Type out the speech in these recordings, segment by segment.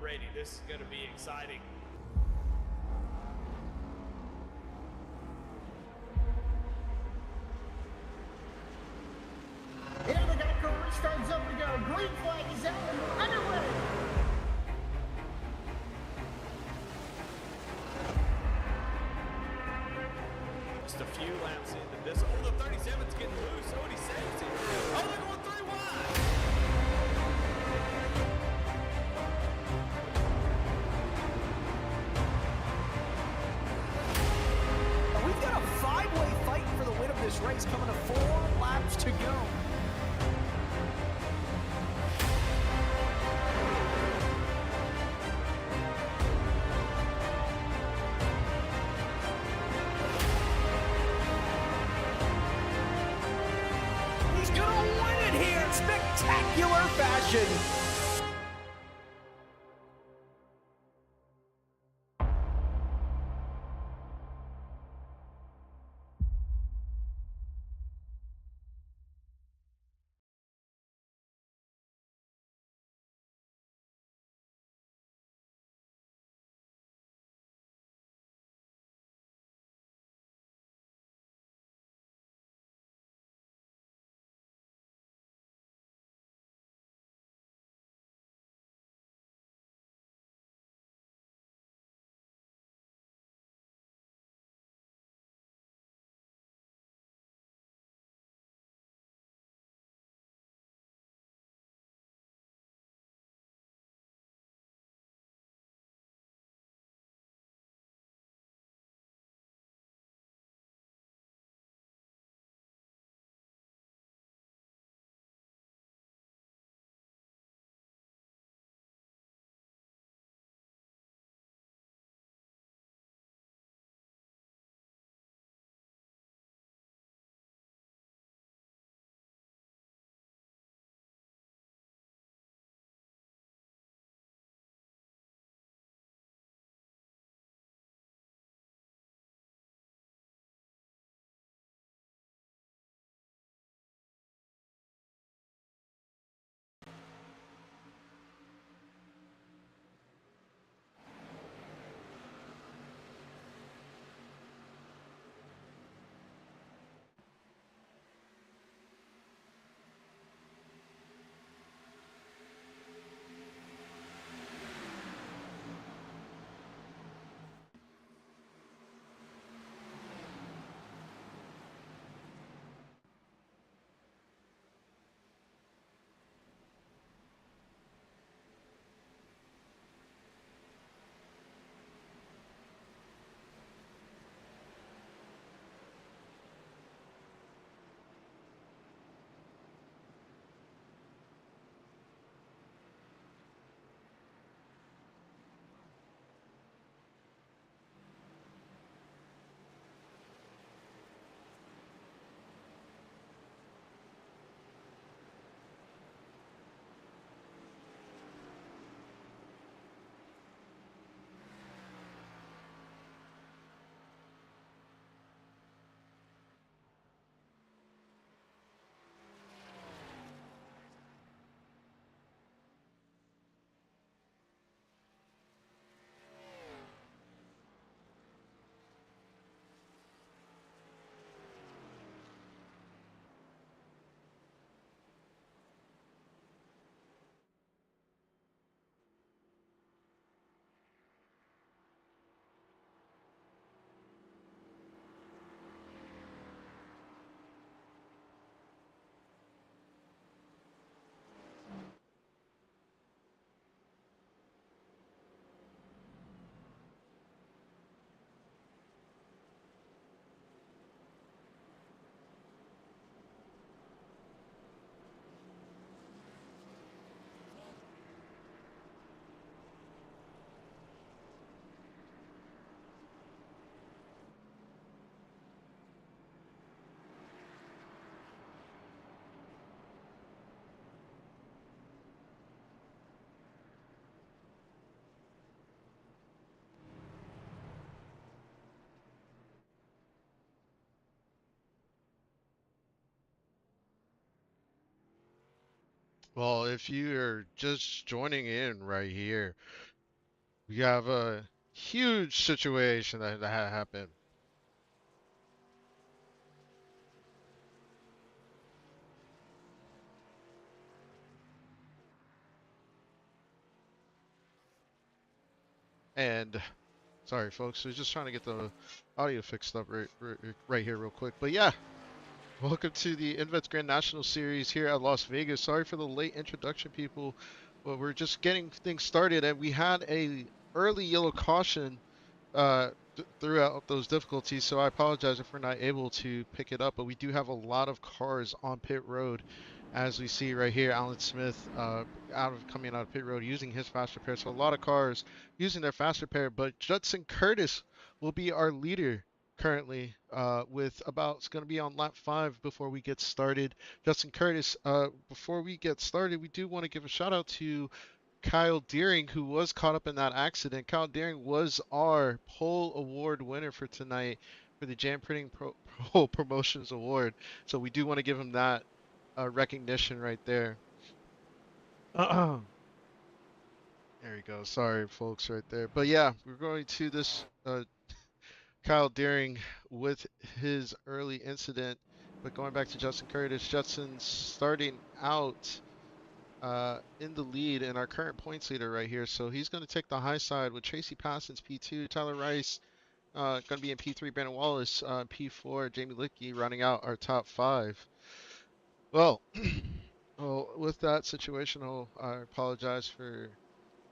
ready. This is going to be exciting. Yeah, they got a restart zone to go. Green flag is out and we're underway. Just a few laps into this. Oh, the 37's getting loose. Oh, and he saves it. Oh, they're going 3 wide. We've got a 5-way fight for the win of this race coming to 4 laps to go. He's gonna win it here in spectacular fashion. Well, if you're just joining in right here, We have a huge situation that had happened. And sorry, folks, we're just trying to get the audio fixed up right here real quick. But yeah, welcome to the InVets Grand National Series here at Las Vegas. Sorry for the late introduction, people, but we're just getting things started, and we had a early yellow caution throughout those difficulties, so I apologize if we're not able to pick it up, but we do have a lot of cars on pit road, as we see right here. Alan Smith coming out of pit road using his fast repair, so a lot of cars using their fast repair, but Judson Curtis will be our leader currently with about, it's going to be on lap 5 before we get started. Justin Curtis, before we get started, we do want to give a shout out to Kyle Deering, who was caught up in that accident. Kyle Deering was our pole award winner for tonight for the Jam Printing Pro Promotions Award. So we do want to give him that recognition right there. There you go. Sorry, folks, right there. But yeah, we're going to this Kyle Deering with his early incident. But going back to Justin Curtis, Justin's starting out in the lead and our current points leader right here. So he's going to take the high side with Tracy Passons P2, Tyler Rice going to be in P3, Brandon Wallace P4, Jamie Licky running out our top 5. Well, well, with that situation, I apologize for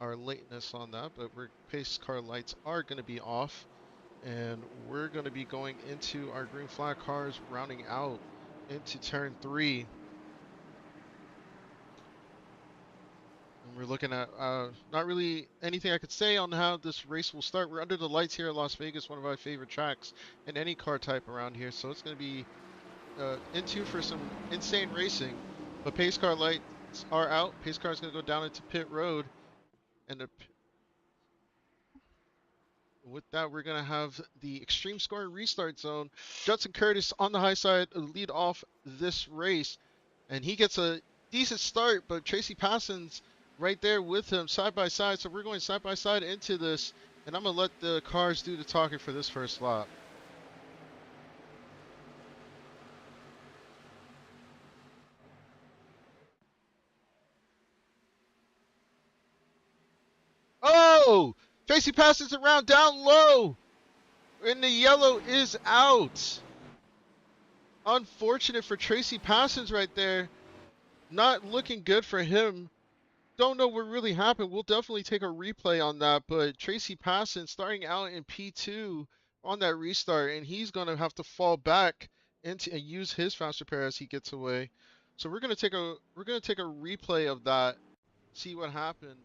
our lateness on that, but pace car lights are going to be off, and we're going to be going into our green flag cars, rounding out into turn 3. And we're looking at not really anything I could say on how this race will start. We're under the lights here at Las Vegas, one of my favorite tracks in any car type around here. So it's going to be into for some insane racing. But pace car lights are out. Pace car is going to go down into pit road. And with that, we're going to have the extreme scoring restart zone. Judson Curtis on the high side lead off this race. And he gets a decent start, but Tracy Passons right there with him side by side. So we're going side by side into this, and I'm going to let the cars do the talking for this first lap. Oh! Tracy Passons around down low, and the yellow is out. Unfortunate for Tracy Passons right there. Not looking good for him. Don't know what really happened. We'll definitely take a replay on that, but Tracy Passons starting out in P2 on that restart, and he's going to have to fall back into and use his fast repair as he gets away. So we're going to take a replay of that, see what happened.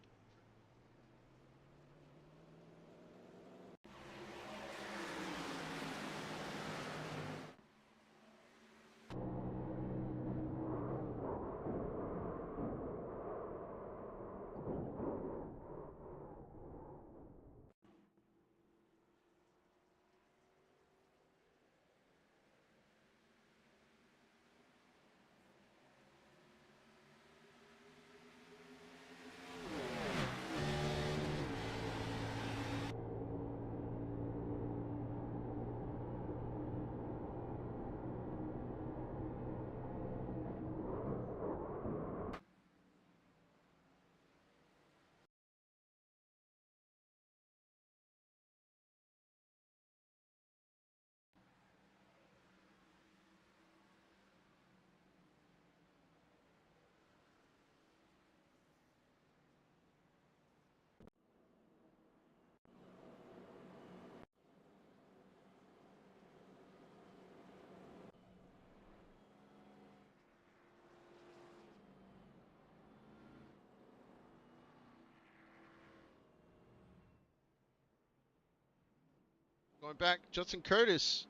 Going back, Judson Curtis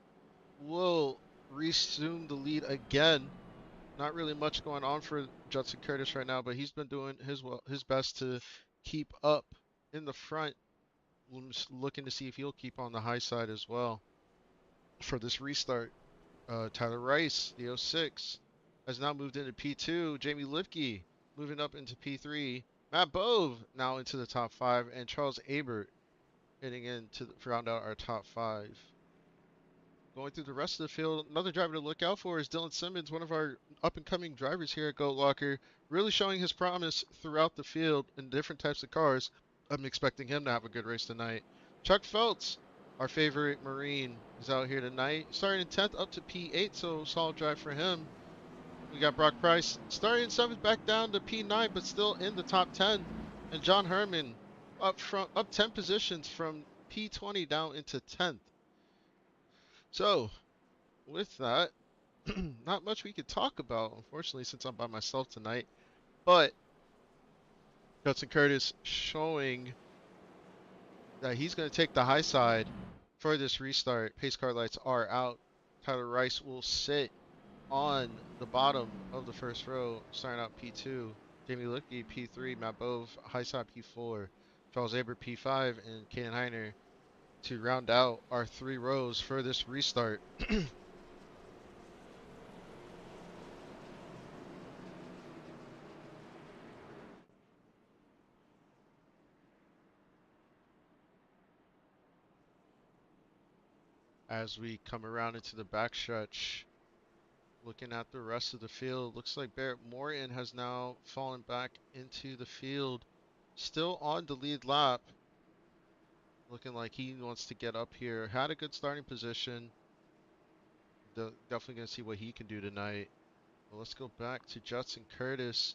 will resume the lead again. Not really much going on for Judson Curtis right now, but he's been doing his best to keep up in the front. I'm just looking to see if he'll keep on the high side as well for this restart. Tyler Rice, the 06, has now moved into P2. Jamie Lipke moving up into P3. Matt Bove now into the top 5, and Charles Abert Heading in to round out our top 5. Going through the rest of the field, another driver to look out for is Dylan Simmons, one of our up-and-coming drivers here at Goat Locker, really showing his promise throughout the field in different types of cars. I'm expecting him to have a good race tonight. Chuck Feltz, our favorite Marine, is out here tonight, starting in 10th up to P8, so solid drive for him. We got Brock Price starting in 7th, back down to P9, but still in the top 10. And John Herman up 10 positions from P20 down into 10th. So, with that, not much we could talk about, unfortunately, since I'm by myself tonight. But Judson Curtis showing that he's going to take the high side for this restart. Pace car lights are out. Tyler Rice will sit on the bottom of the first row, starting out P2. Jamie Lipke P3, Matt Bove high side P4, Charles Aber P5, and Kaden Heiner to round out our 3 rows for this restart. As we come around into the backstretch, looking at the rest of the field, looks like Barrett Morton has now fallen back into the field, still on the lead lap. Looking like he wants to get up here. Had a good starting position. Definitely going to see what he can do tonight. Well, let's go back to Judson Curtis.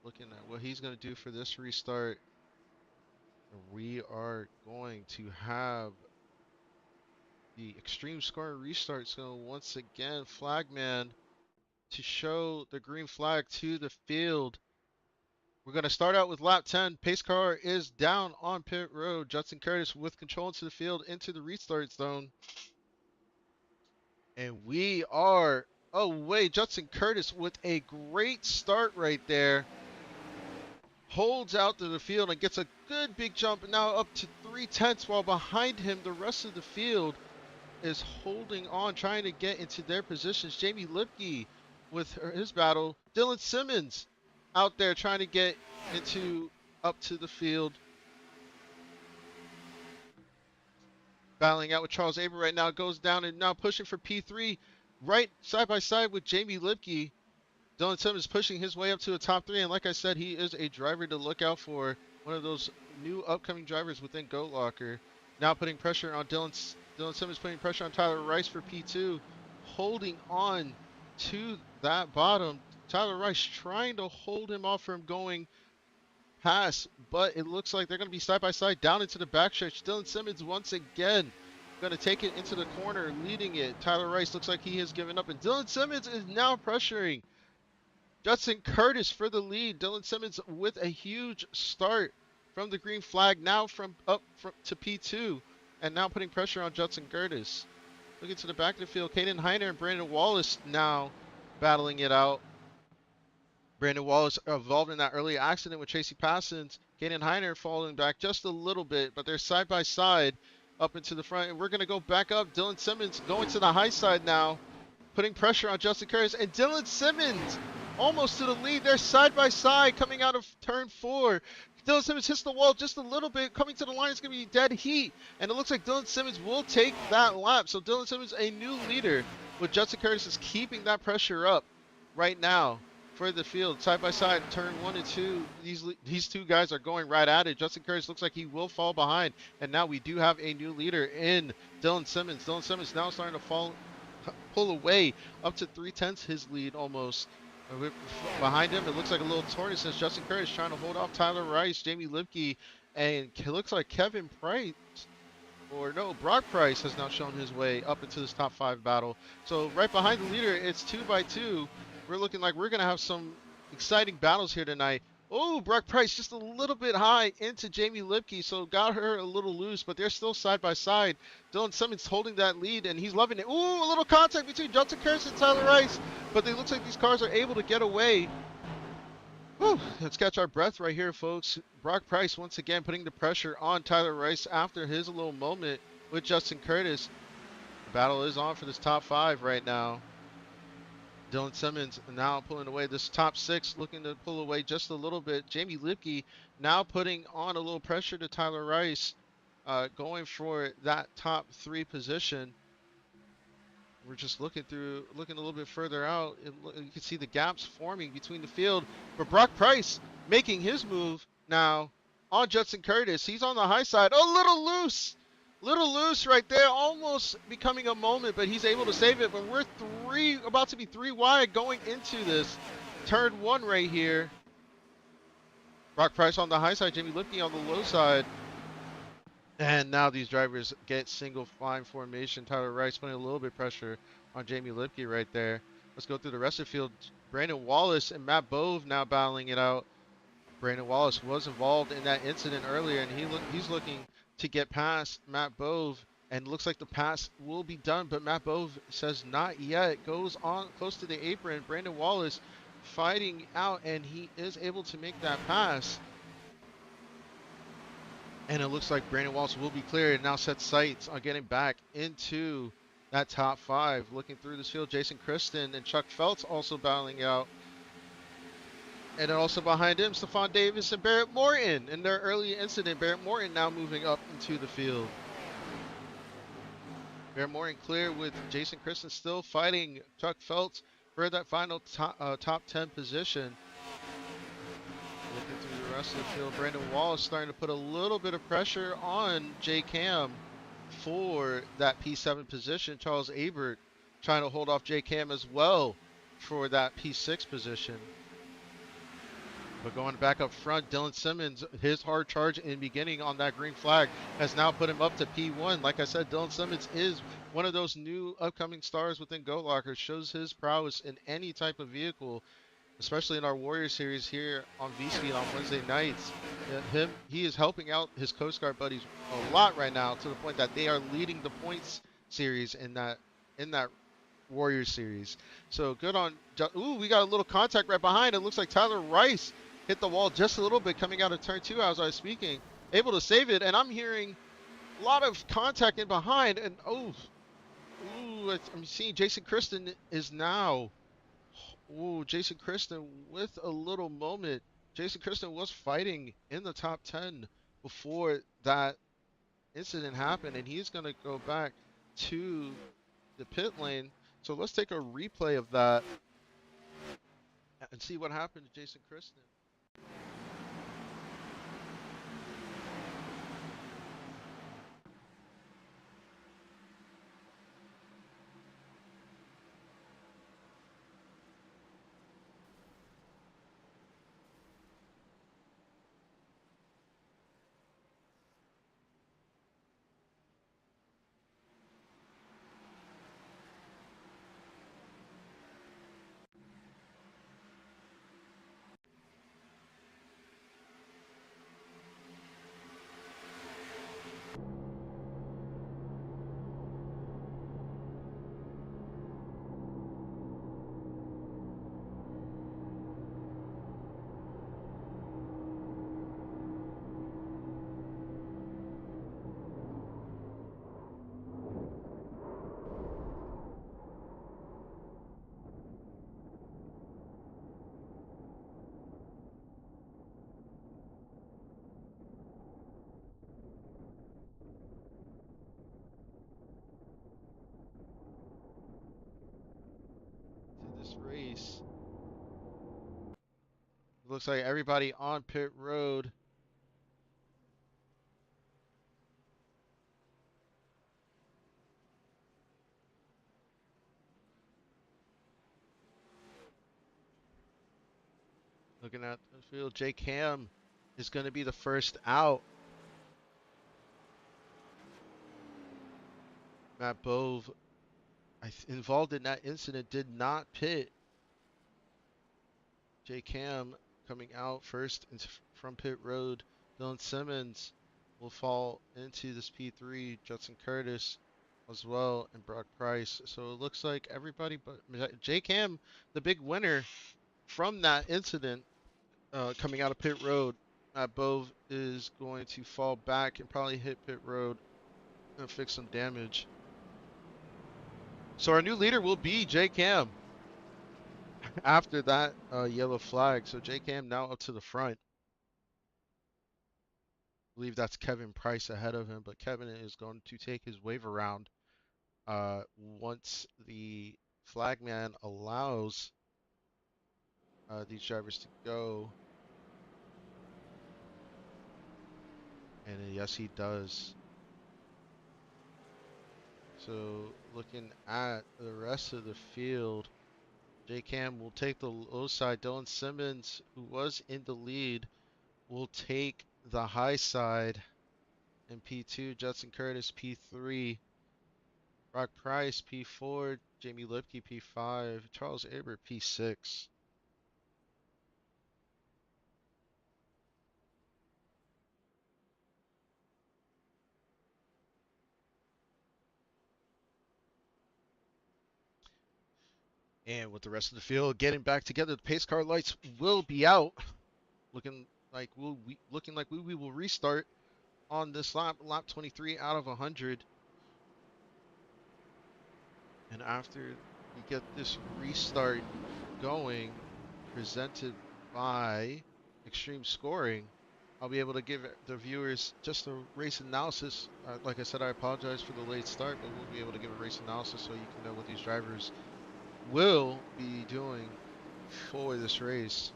Looking at what he's going to do for this restart. We are going to have the Extreme Scoring Restart's going to once again flagman to show the green flag to the field. We're going to start out with lap 10. Pace car is down on pit road. Judson Curtis with control into the field, into the restart zone. And we are away. Judson Curtis with a great start right there. Holds out to the field and gets a good big jump. Now up to 3/10, while behind him the rest of the field is holding on, trying to get into their positions. Jamie Lipke with his battle. Dylan Simmons out there trying to get up to the field. Battling out with Charles Aber right now. Goes down and now pushing for P3. Right side by side with Jamie Lipke. Dylan Simmons pushing his way up to the top 3. And like I said, he is a driver to look out for. One of those new upcoming drivers within Goat Locker. Now putting pressure on Dylan Simmons, putting pressure on Tyler Rice for P2. Holding on to that bottom. Tyler Rice trying to hold him off from going past, but it looks like they're going to be side by side down into the backstretch. Dylan Simmons once again going to take it into the corner, leading it. Tyler Rice looks like he has given up, and Dylan Simmons is now pressuring Judson Curtis for the lead. Dylan Simmons with a huge start from the green flag, now to P2, and now putting pressure on Judson Curtis. Looking to the back of the field, Kaden Heiner and Brandon Wallace now battling it out. Brandon Wallace involved in that early accident with Tracy Passons. Kaden Heiner falling back just a little bit, but they're side by side up into the front. And we're going to go back up. Dylan Simmons going to the high side now, putting pressure on Judson Curtis. And Dylan Simmons almost to the lead. They're side by side coming out of turn 4. Dylan Simmons hits the wall just a little bit. Coming to the line, it's going to be dead heat. And it looks like Dylan Simmons will take that lap. So Dylan Simmons, a new leader, with Judson Curtis is keeping that pressure up right now for the field. Side by side, turn 1 and 2. These two guys are going right at it. Judson Curtis looks like he will fall behind. And now we do have a new leader in Dylan Simmons. Dylan Simmons now starting to pull away up to 3/10 his lead almost. Behind him, it looks like a little tortoise as Judson Curtis trying to hold off Tyler Rice, Jamie Lipke, and it looks like Kevin Price, Brock Price has now shown his way up into this top 5 battle. So right behind the leader, it's 2 by 2. We're looking like we're going to have some exciting battles here tonight. Oh, Brock Price just a little bit high into Jamie Lipke, so got her a little loose, but they're still side by side. Dylan Simmons holding that lead, and he's loving it. Ooh, a little contact between Judson Curtis and Tyler Rice, but it looks like these cars are able to get away. Whew, let's catch our breath right here, folks. Brock Price once again putting the pressure on Tyler Rice after his little moment with Judson Curtis. The battle is on for this top 5 right now. Dylan Simmons now pulling away this top 6, looking to pull away just a little bit. Jamie Lipke now putting on a little pressure to Tyler Rice. going for that top 3 position. We're just looking a little bit further out. You can see the gaps forming between the field. But Brock Price making his move now on Judson Curtis. He's on the high side. A little loose. Little loose right there. Almost becoming a moment, but he's able to save it. But we're about to be 3 wide going into this turn 1 right here. Brock Price on the high side. Jamie Lipke on the low side. And now these drivers get single fine formation. Tyler Rice putting a little bit of pressure on Jamie Lipke right there. Let's go through the rest of the field. Brandon Wallace and Matt Bove now battling it out. Brandon Wallace was involved in that incident earlier, and he's looking to get past Matt Bove. And looks like the pass will be done, but Matt Bove says not yet. Goes on close to the apron. Brandon Wallace fighting out, and he is able to make that pass. And it looks like Brandon Wallace will be cleared and now sets sights on getting back into that top 5. Looking through this field, Jason Kristen and Chuck Feltz also battling out. And then also behind him, Stephon Davis and Barrett Morton. In their early incident, Barrett Morton now moving up into the field. Barrett Morton clear with Jason Kristen still fighting Chuck Feltz for that final top 10 position. Looking through the rest of the field, Brandon Wallace starting to put a little bit of pressure on J Cam for that P7 position. Charles Abert trying to hold off J Cam as well for that P6 position. But going back up front, Dylan Simmons, his hard charge in beginning on that green flag has now put him up to P1. Like I said, Dylan Simmons is one of those new upcoming stars within Goat Locker. Shows his prowess in any type of vehicle, especially in our Warrior Series here on V-Speed on Wednesday nights. He is helping out his Coast Guard buddies a lot right now, to the point that they are leading the points series in that Warrior Series. So good on. Ooh, we got a little contact right behind. It looks like Tyler Rice hit the wall just a little bit coming out of turn 2 as I was speaking. Able to save it, and I'm hearing a lot of contact in behind. And I'm seeing Jason Kristen is now. Ooh, Jason Kristen with a little moment. Jason Kristen was fighting in the top 10 before that incident happened, and he's going to go back to the pit lane. So let's take a replay of that and see what happened to Jason Kristen. This race. Looks like everybody on pit road. Looking at the field, J Cam is going to be the first out. Matt Bove, involved in that incident, did not pit. J Cam coming out first from pit road. Dylan Simmons will fall into this P3. Judson Curtis as well, and Brock Price. So it looks like everybody but J Cam, the big winner from that incident, coming out of pit road. Bove is going to fall back and probably hit pit road and fix some damage. So our new leader will be J Cam after that yellow flag. So J Cam now up to the front. believe that's Kevin Price ahead of him, but Kevin is going to take his wave around once the flagman allows these drivers to go. And yes, he does. So looking at the rest of the field, J-Cam will take the low side. Dylan Simmons, who was in the lead, will take the high side in P2. Judson Curtis, P3. Brock Price, P4. Jamie Lipke, P5. Charles Aber, P6. And with the rest of the field getting back together, the pace car lights will be out. Looking like we will restart on this lap 23 out of 100. And after we get this restart going, presented by Extreme Scoring, I'll be able to give the viewers just a race analysis. Like I said, I apologize for the late start, but we'll be able to give a race analysis so you can know what these drivers will be doing for this race.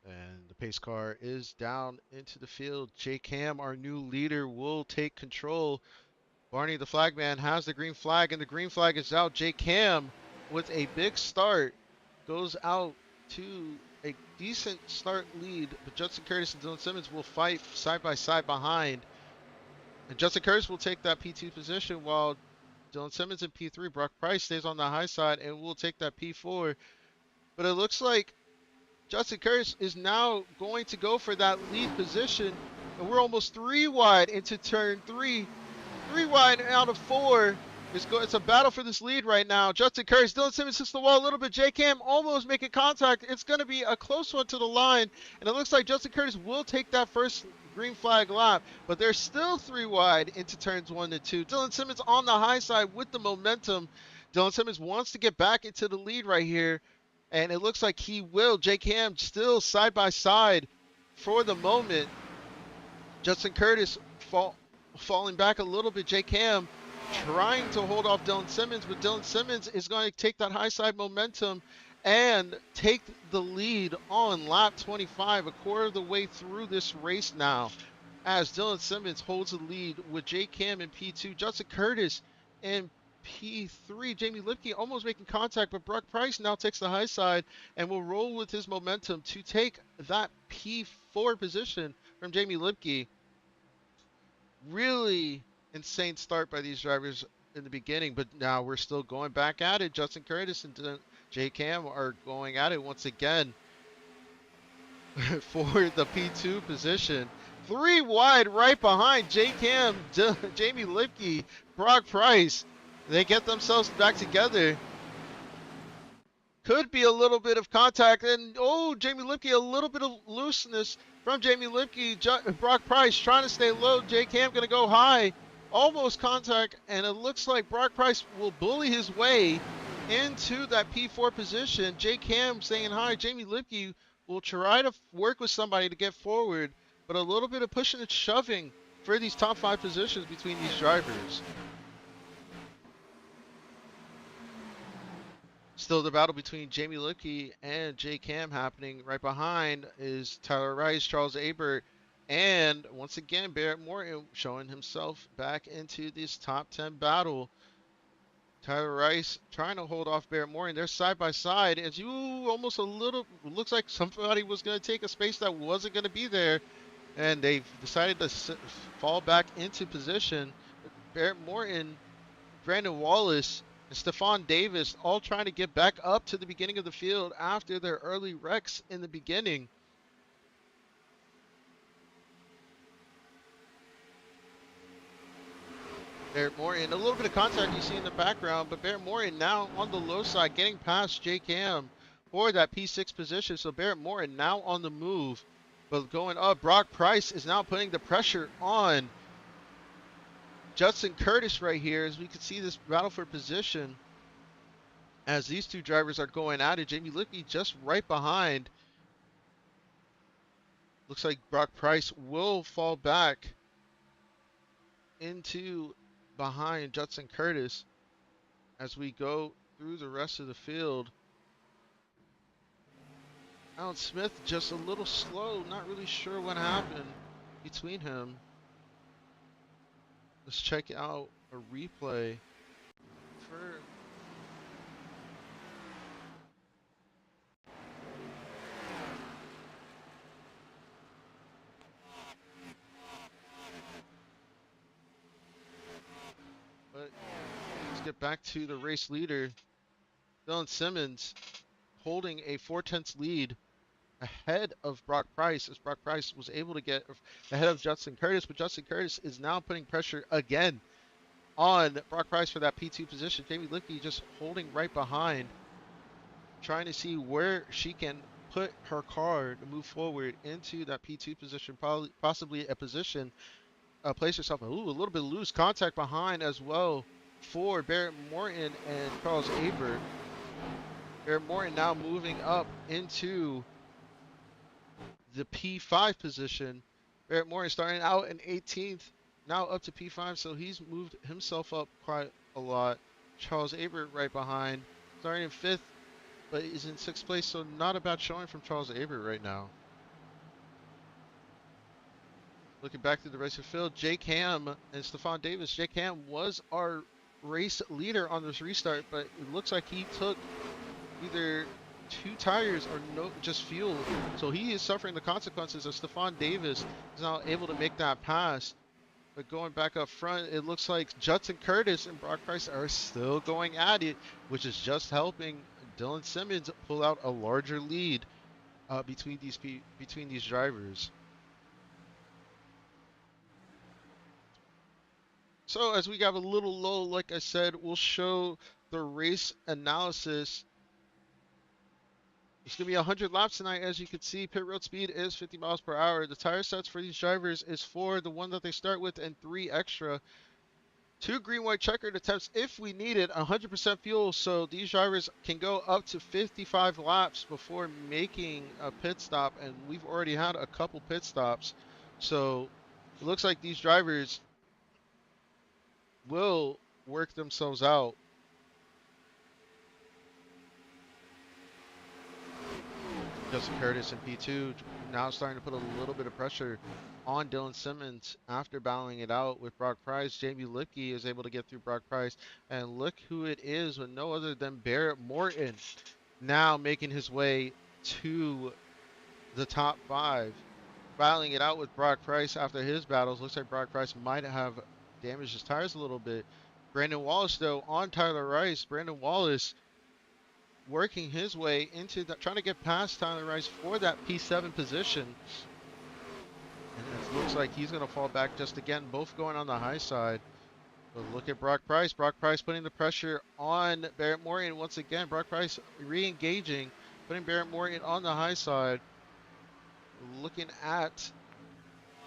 And the pace car is down into the field. J-Cam, our new leader, will take control. Barney, the flagman, has the green flag, and the green flag is out. J-Cam, with a big start, goes out to a decent start lead, but Judson Curtis and Dylan Simmons will fight side by side behind. And Judson Curtis will take that P2 position while Dylan Simmons in P3. Brock Price stays on the high side and will take that P4. But it looks like Judson Curtis is now going to go for that lead position. And we're almost 3 wide into turn 3. 3 wide out of 4. It's a battle for this lead right now. Judson Curtis, Dylan Simmons hits the wall a little bit. J-Cam almost making contact. It's going to be a close one to the line. And it looks like Judson Curtis will take that first green flag lap. But they're still 3 wide into turns 1 and 2. Dylan Simmons on the high side with the momentum. Dylan Simmons wants to get back into the lead right here. And it looks like he will. J-Cam still side by side for the moment. Judson Curtis falling back a little bit. J-Cam trying to hold off Dylan Simmons, but Dylan Simmons is going to take that high side momentum and take the lead on lap 25, a quarter of the way through this race now, as Dylan Simmons holds the lead with J-Cam in P2. Judson Curtis in P3. Jamie Lipke almost making contact, but Brock Price now takes the high side and will roll with his momentum to take that P4 position from Jamie Lipke. Really insane start by these drivers in the beginning, but now we're still going back at it. Judson Curtis and J-Cam are going at it once again for the P2 position. 3 wide right behind J-Cam, Jamie Lipke, Brock Price. They get themselves back together. Could be a little bit of contact, and Jamie Lipke, a little bit of looseness from Jamie Lipke. Brock Price trying to stay low. J-Cam going to go high. Almost contact, and it looks like Brock Price will bully his way into that P4 position. J-Cam staying high. Jamie Lipke will try to work with somebody to get forward, but a little bit of pushing and shoving for these top 5 positions between these drivers. Still the battle between Jamie Lipke and J-Cam happening. Right behind is Tyler Rice, Charles Aber, and once again, Barrett Morton showing himself back into this top 10 battle. Tyler Rice trying to hold off Barrett Morton. They're side by side. As you almost a little, looks like somebody was going to take a space that wasn't going to be there. And they've decided to fall back into position. Barrett Morton, Brandon Wallace, and Stephon Davis all trying to get back up to the beginning of the field after their early wrecks in the beginning. Barrett Morton, a little bit of contact you see in the background, but Barrett Morton now on the low side, getting past J-Cam for that P6 position. So Barrett Morton now on the move, but going up. Brock Price is now putting the pressure on Judson Curtis right here, as we can see this battle for position as these two drivers are going at it. Jamie Lipke just right behind. Looks like Brock Price will fall back into behind Judson Curtis as we go through the rest of the field. Alan Smith just a little slow, not really sure what happened between him. Let's check out a replay for but let's get back to the race leader, Dylan Simmons, holding a 4/10 lead ahead of Brock Price, as Brock Price was able to get ahead of Judson Curtis, but Judson Curtis is now putting pressure again on Brock Price for that P2 position. Jamie Lipke just holding right behind, trying to see where she can put her car to move forward into that P2 position, probably possibly a position, place herself. Ooh, a little bit of loose contact behind as well for Barrett Morton and Charles Aber. Barrett Morton now moving up into the P5 position. Barrett Morton starting out in 18th, now up to P5, so he's moved himself up quite a lot. Charles Aber right behind, starting in 5th, but is in 6th place, so not a bad showing from Charles Aber right now. Looking back through the race field, Jake Ham and Stefan Davis. Jake Ham was our race leader on this restart, but it looks like he took either 2 tires or no, just fuel. So he is suffering the consequences of Stefan Davis is now able to make that pass. But going back up front, it looks like Judson Curtis and Brock Price are still going at it, which is just helping Dylan Simmons pull out a larger lead between these drivers. So as we have a little lull, like I said, we'll show the race analysis. It's going to be 100 laps tonight. As you can see, pit road speed is 50 miles per hour. The tire sets for these drivers is 4, the one that they start with, and 3 extra. 2 green, white checkered attempts if we need it, 100% fuel, so these drivers can go up to 55 laps before making a pit stop, and we've already had a couple pit stops. So it looks like these drivers will work themselves out. Judson Curtis in P2 now starting to put a little bit of pressure on Dylan Simmons after battling it out with Brock Price. Jamie Lipke is able to get through Brock Price, and look who it is with no other than Barrett Morton now making his way to the top 5. Battling it out with Brock Price after his battles. Looks like Brock Price might have damaged his tires a little bit. Brandon Wallace though on Tyler Rice. Brandon Wallace working his way into that, trying to get past Tyler Rice for that P7 position. And it looks like he's going to fall back just again, both going on the high side. But look at Brock Price. Brock Price putting the pressure on Barrett Morton once again. Brock Price re-engaging, putting Barrett Morton on the high side. Looking at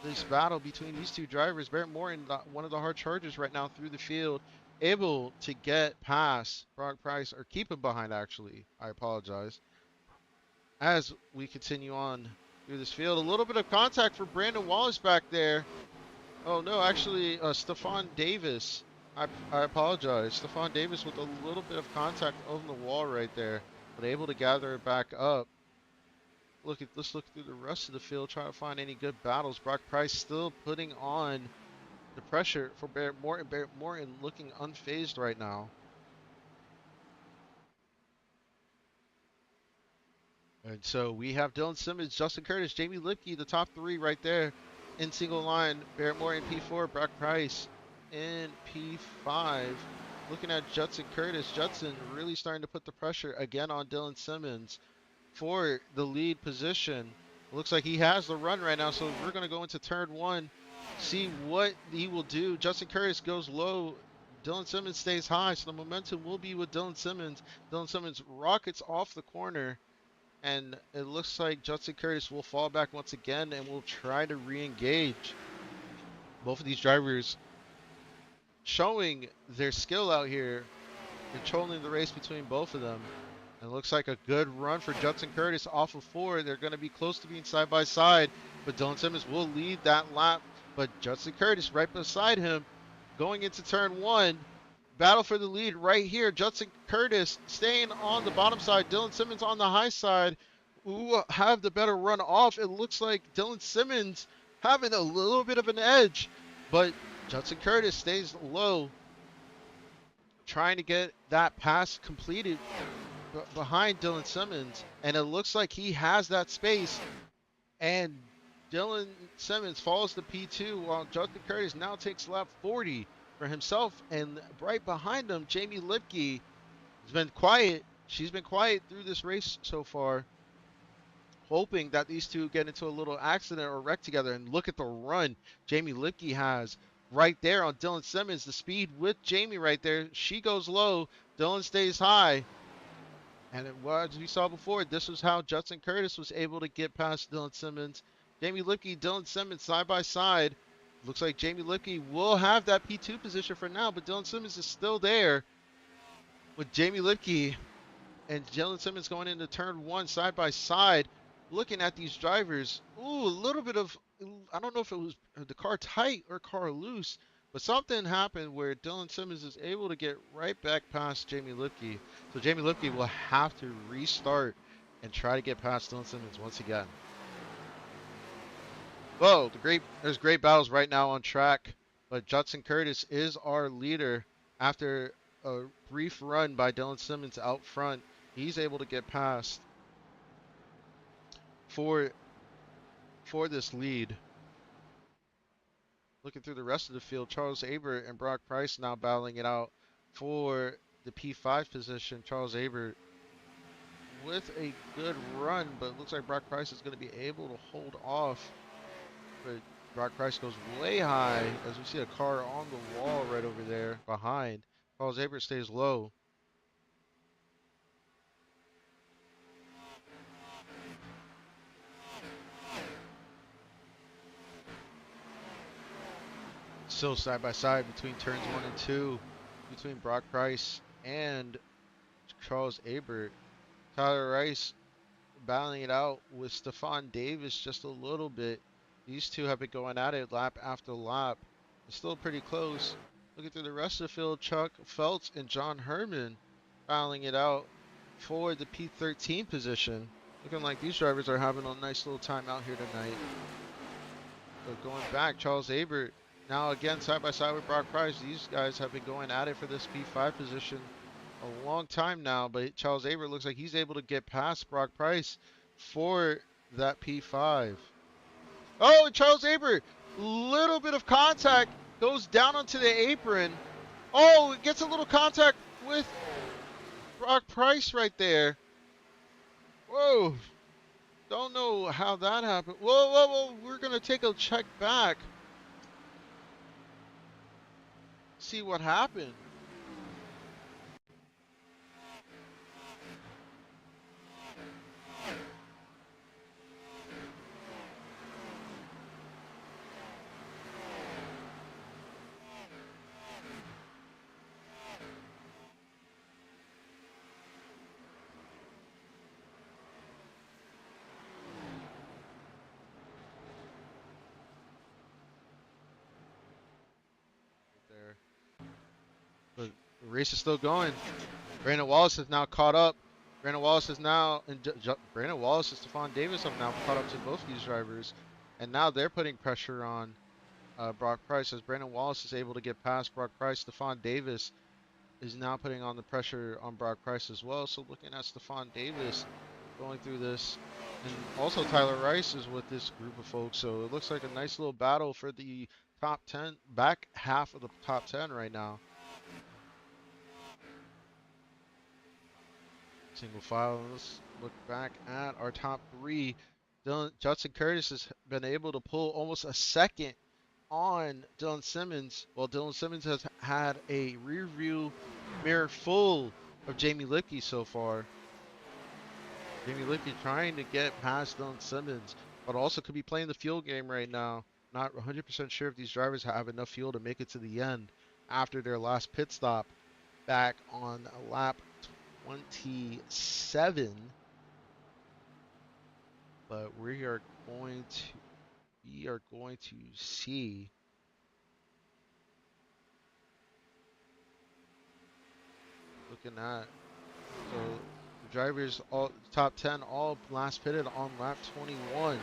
this battle between these 2 drivers. Barrett Morton, one of the hard chargers right now through the field, able to get past Brock Price, or keep him behind actually. I apologize. As we continue on through this field, a little bit of contact for Brandon Wallace back there. Oh no, actually Stefan Davis. I apologize. Stefan Davis with a little bit of contact on the wall right there, but able to gather it back up. Let's look through the rest of the field, try to find any good battles. Brock Price still putting on the pressure for Barrett Morton. Barrett Morton looking unfazed right now. And so we have Dylan Simmons, Justin Curtis, Jamie Lipke, the top 3 right there in single line. Barrett Morton P4, Brock Price in P5. Looking at Judson Curtis. Judson really starting to put the pressure again on Dylan Simmons for the lead position. Looks like he has the run right now, so we're going to go into turn 1, see what he will do. Justin Curtis goes low. Dylan Simmons stays high, so the momentum will be with Dylan Simmons. Dylan Simmons rockets off the corner, and it looks like Judson Curtis will fall back once again and will try to re-engage. Both of these drivers showing their skill out here, controlling the race between both of them. And it looks like a good run for Judson Curtis off of 4. They're going to be close to being side by side, but Dylan Simmons will lead that lap. But Judson Curtis right beside him going into turn 1. Battle for the lead right here. Judson Curtis staying on the bottom side. Dylan Simmons on the high side. Who have the better run off? It looks like Dylan Simmons having a little bit of an edge, but Judson Curtis stays low, trying to get that pass completed behind Dylan Simmons, and it looks like he has that space, and Dylan Simmons falls to P2 while Judson Curtis now takes lap 40 for himself, and right behind him, Jamie Lipke has been quiet. She's been quiet through this race so far, hoping that these two get into a little accident or wreck together. And look at the run Jamie Lipke has right there on Dylan Simmons. The speed with Jamie right there. She goes low. Dylan stays high. And as we saw before, this was how Judson Curtis was able to get past Dylan Simmons. Jamie Lipke, Dylan Simmons side by side. Looks like Jamie Lipke will have that P2 position for now, but Dylan Simmons is still there with Jamie Lipke and Dylan Simmons going into turn 1 side by side. Looking at these drivers, ooh, a little bit of, I don't know if it was the car tight or car loose, but something happened where Dylan Simmons is able to get right back past Jamie Lipke. So Jamie Lipke will have to restart and try to get past Dylan Simmons once again. Whoa, there's great battles right now on track, but Judson Curtis is our leader after a brief run by Dylan Simmons out front. He's able to get past for this lead. Looking through the rest of the field, Charles Abert and Brock Price now battling it out for the P5 position. Charles Abert with a good run, but it looks like Brock Price is going to be able to hold off. But Brock Price goes way high as we see a car on the wall right over there behind. Charles Abert stays low. Still side by side between turns 1 and 2 between Brock Price and Charles Abert. Tyler Rice battling it out with Stefan Davis just a little bit. These two have been going at it lap after lap. It's still pretty close. Looking through the rest of the field, Chuck Feltz and John Herman battling it out for the P13 position. Looking like these drivers are having a nice little time out here tonight. But going back, Charles Abert now again side by side with Brock Price. These guys have been going at it for this P5 position a long time now, but Charles Abert looks like he's able to get past Brock Price for that P5. Oh, and Charles Abert, little bit of contact, goes down onto the apron. Oh, it gets a little contact with Brock Price right there. Whoa, don't know how that happened. Whoa, we're gonna take a check back. See what happened. But the race is still going. Brandon Wallace has now caught up. Brandon Wallace is now, and Brandon Wallace and Stefan Davis have now caught up to both of these drivers. And now they're putting pressure on Brock Price as Brandon Wallace is able to get past Brock Price. Stefan Davis is now putting on the pressure on Brock Price as well. So looking at Stefan Davis going through this. And also Tyler Rice is with this group of folks. So it looks like a nice little battle for the top 10, back half of the top 10 right now. Single file. Let's look back at our top 3. Judson Curtis has been able to pull almost a second on Dylan Simmons, while Dylan Simmons has had a rear view mirror full of Jamie Lipke so far. Jamie Lipke trying to get past Dylan Simmons, but also could be playing the fuel game right now. Not 100% sure if these drivers have enough fuel to make it to the end after their last pit stop back on lap 27. But we are going to see. Looking at, so the drivers, all top 10, all last pitted on lap 21.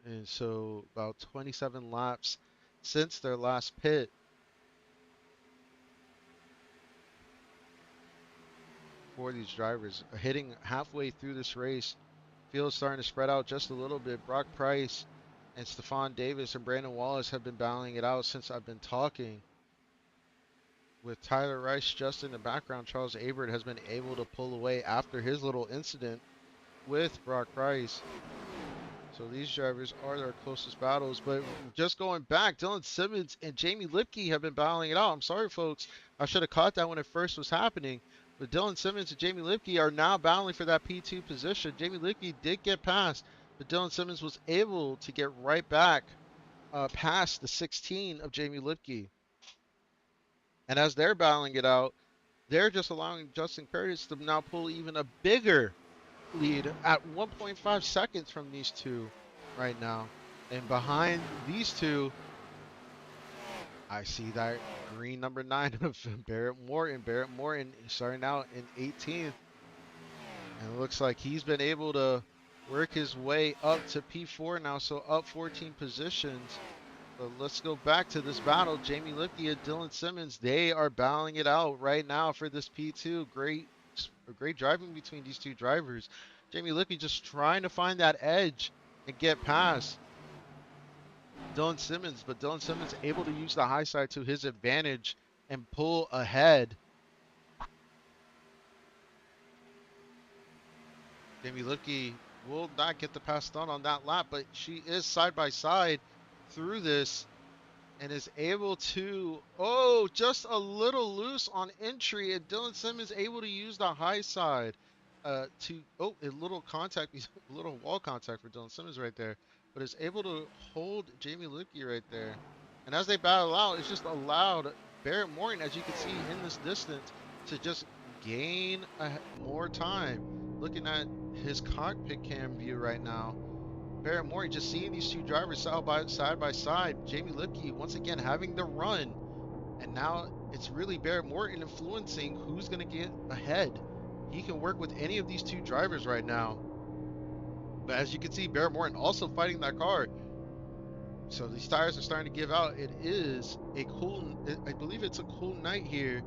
And so about 27 laps since their last pit. For these drivers, hitting halfway through this race, field's starting to spread out just a little bit. Brock Price and Stephon Davis and Brandon Wallace have been battling it out since I've been talking. With Tyler Rice just in the background, Charles Abert has been able to pull away after his little incident with Brock Price. So these drivers are their closest battles. But just going back, Dylan Simmons and Jamie Lipke have been battling it out. I'm sorry, folks. I should have caught that when it first was happening. But Dylan Simmons and Jamie Lipke are now battling for that P2 position. Jamie Lipke did get past, but Dylan Simmons was able to get right back past the 16 of Jamie Lipke. And as they're battling it out, they're just allowing Justin Curtis to now pull even a bigger lead at 1.5 seconds from these two right now. And behind these two, I see that green number 9 of Barrett Morton. Barrett Morton starting out in 18th. And it looks like he's been able to work his way up to P4 now, so up 14 positions. But let's go back to this battle. Jamie Lipke and Dylan Simmons, they are battling it out right now for this P2. Great driving between these two drivers. Jamie Lipke just trying to find that edge and get past Dylan Simmons, but Dylan Simmons able to use the high side to his advantage and pull ahead. Jamie Lipke will not get the pass done on that lap, but she is side by side through this and is able to, just a little loose on entry, and Dylan Simmons able to use the high side a little contact, a little wall contact for Dylan Simmons right there, but is able to hold Jamie Lipke right there. And as they battle out, it's just allowed Barrett Morton, as you can see in this distance, to just gain more time. Looking at his cockpit cam view right now, Barrett Morton just seeing these two drivers side by side. Jamie Lipke once again having the run, and now it's really Barrett Morton influencing who's going to get ahead. He can work with any of these two drivers right now. But as you can see, Barrett Morton also fighting that car. So these tires are starting to give out. It is a I believe it's a cool night here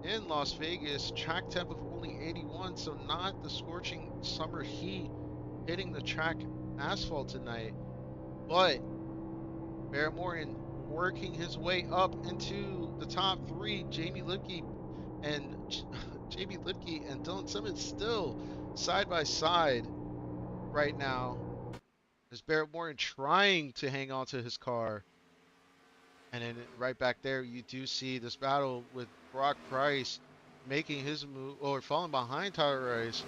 in Las Vegas. Track temp of only 81, so not the scorching summer heat hitting the track asphalt tonight. But Barrett Morton working his way up into the top 3. Jamie Lipke and Dylan Simmons still side by side right now. There's Barrett Morton trying to hang on to his car. And then right back there, you do see this battle with Brock Price making his move, or falling behind Tyler Rice,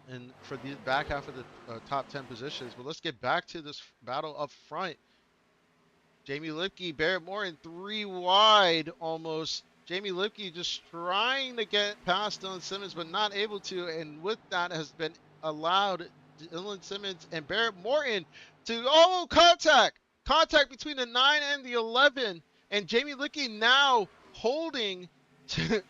and for the back half of the top 10 positions. But let's get back to this battle up front. Jamie Lipke, Barrett Morton, 3 wide almost. Jamie Lipke just trying to get past Dylan Simmons, but not able to. And with that has been allowed Dylan Simmons and Barrett Morton to, contact between the 9 and the 11. And Jamie Lipke now holding,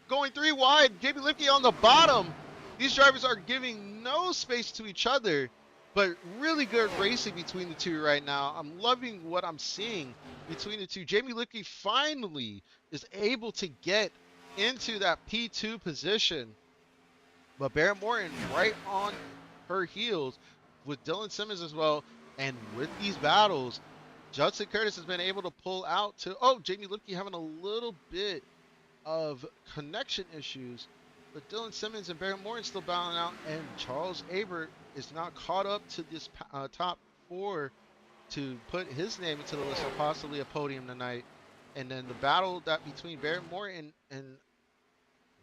going 3 wide. Jamie Lipke on the bottom. These drivers are giving no space to each other, but really good racing between the two right now. I'm loving what I'm seeing between the two. Jamie Lipke finally is able to get into that P2 position, but Barrett Morton right on her heels with Dylan Simmons as well. And with these battles, Judson Curtis has been able to pull out to, Jamie Lipke having a little bit of connection issues, but Dylan Simmons and Barrett Morton still battling out, and Charles Abert is now caught up to this top 4 to put his name into the list of possibly a podium tonight. And then the battle that between Barrett Morton and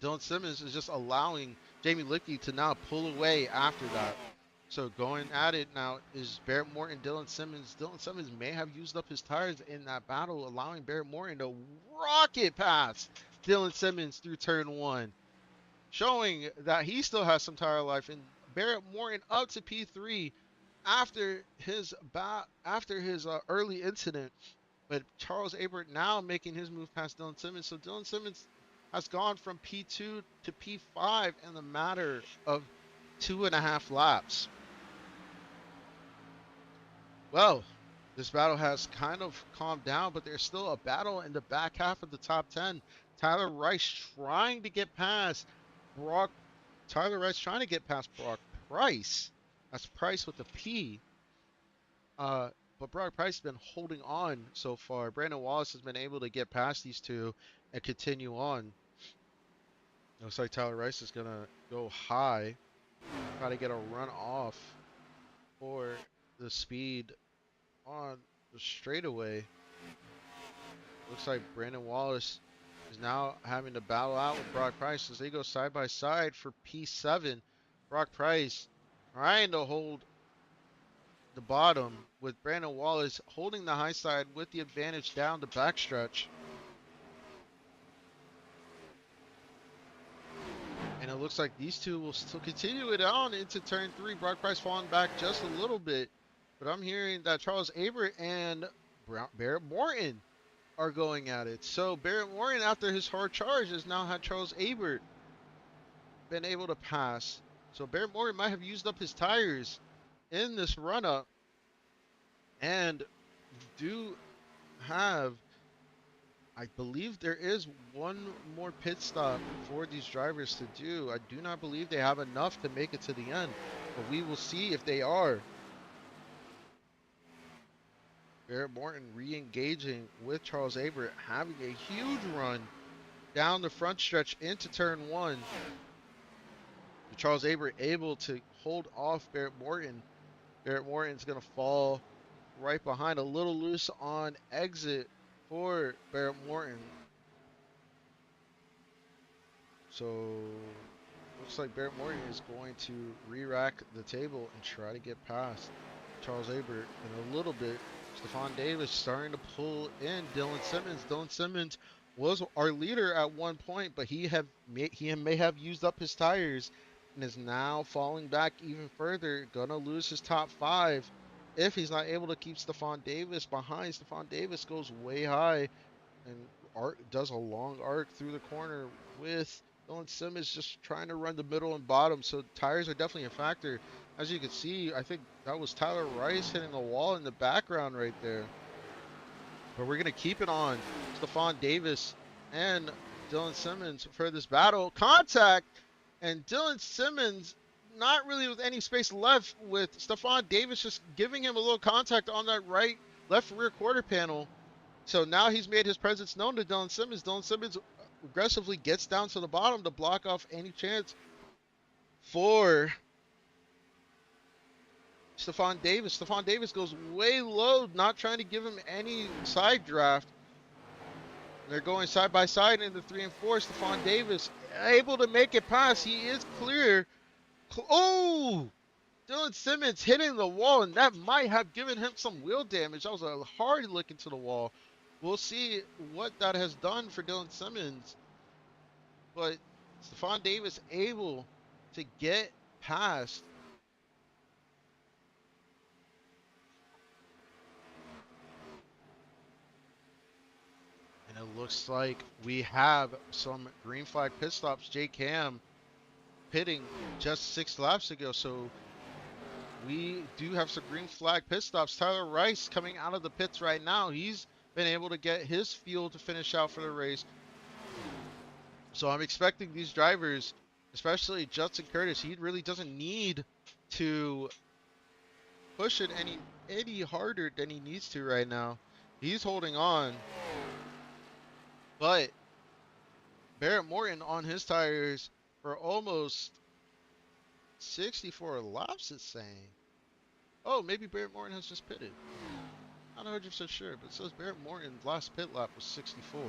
Dylan Simmons is just allowing Jamie Lipke to now pull away after that. So going at it now is Barrett Morton, Dylan Simmons. Dylan Simmons may have used up his tires in that battle, allowing Barrett Morton to rocket past Dylan Simmons through turn 1, showing that he still has some tire life. And Barrett Morton up to P3 after his early incident. But Charles Abert now making his move past Dylan Simmons. So Dylan Simmons has gone from P2 to P5 in the matter of 2.5 laps. Well, this battle has kind of calmed down, but there's still a battle in the back half of the top 10. Tyler Rice trying to get past Brock. Tyler Rice trying to get past Brock Price. That's Price with a P. But Brock Price has been holding on so far. Brandon Wallace has been able to get past these two and continue on. Looks like Tyler Rice is going to go high, try to get a run off for the speed on the straightaway. Looks like Brandon Wallace is now having to battle out with Brock Price as they go side by side for P7. Brock Price trying to hold the bottom with Brandon Wallace holding the high side with the advantage down the backstretch. And it looks like these two will still continue it on into turn 3. Brock Price falling back just a little bit. But I'm hearing that Charles Abert and Barrett Morton are going at it. So Barrett Morton, after his hard charge, has now had Charles Abert been able to pass. So Barrett Morton might have used up his tires in this run-up. And do have, I believe there is one more pit stop for these drivers to do. I do not believe they have enough to make it to the end, but we will see if they are. Barrett Morton re-engaging with Charles Abert, having a huge run down the front stretch into turn 1. Charles Abert able to hold off Barrett Morton. Barrett Morton's going to fall right behind, a little loose on exit for Barrett Morton. So looks like Barrett Morton is going to re-rack the table and try to get past Charles Abert in a little bit. Stefan Davis starting to pull in Dylan Simmons. Dylan Simmons was our leader at one point, but he may have used up his tires and is now falling back even further. Gonna lose his top 5 if he's not able to keep Stefan Davis behind. Stefan Davis goes way high and does a long arc through the corner with Dylan Simmons just trying to run the middle and bottom. So tires are definitely a factor. As you can see, I think that was Tyler Rice hitting the wall in the background right there. But we're going to keep it on Stefan Davis and Dylan Simmons for this battle. Contact, and Dylan Simmons not really with any space left, with Stefan Davis just giving him a little contact on that left rear quarter panel. So now he's made his presence known to Dylan Simmons. Dylan Simmons aggressively gets down to the bottom to block off any chance for Stefan Davis. Stefan Davis goes way low, not trying to give him any side draft. They're going side by side in the 3 and 4. Stefan Davis able to make it past. He is clear. Oh! Dylan Simmons hitting the wall, and that might have given him some wheel damage. That was a hard look into the wall. We'll see what that has done for Dylan Simmons. But Stefan Davis able to get past. And it looks like we have some green flag pit stops. Jake Ham pitting just 6 laps ago. So we do have some green flag pit stops. Tyler Rice coming out of the pits right now. He's been able to get his fuel to finish out for the race. So I'm expecting these drivers, especially Judson Curtis, he really doesn't need to push it any harder than he needs to right now. He's holding on. But Barrett Morton on his tires for almost 64 laps, it's saying. Oh, maybe Barrett Morton has just pitted. I'm not 100% sure, but it says Barrett Morton's last pit lap was 64.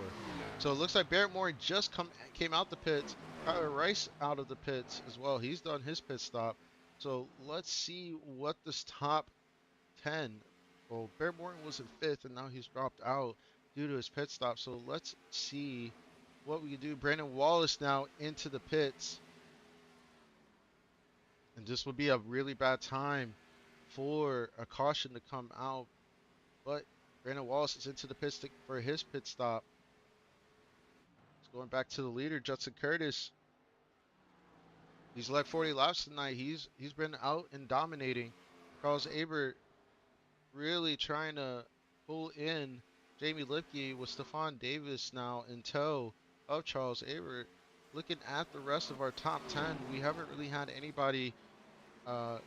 So it looks like Barrett Morton just came out the pits. Tyler Rice out of the pits as well. He's done his pit stop. So let's see what this top 10. Well, Barrett Morton was in 5th, and now he's dropped out due to his pit stop. So let's see what we can do. Brandon Wallace now into the pits. And this would be a really bad time for a caution to come out. But Brandon Wallace is into the pits for his pit stop. He's going back to the leader, Judson Curtis. He's led 40 laps tonight. He's been out and dominating. Charles Abert really trying to pull in Jamie Lipke with Stephon Davis now in tow of Charles Abert. Looking at the rest of our top 10, we haven't really had anybody go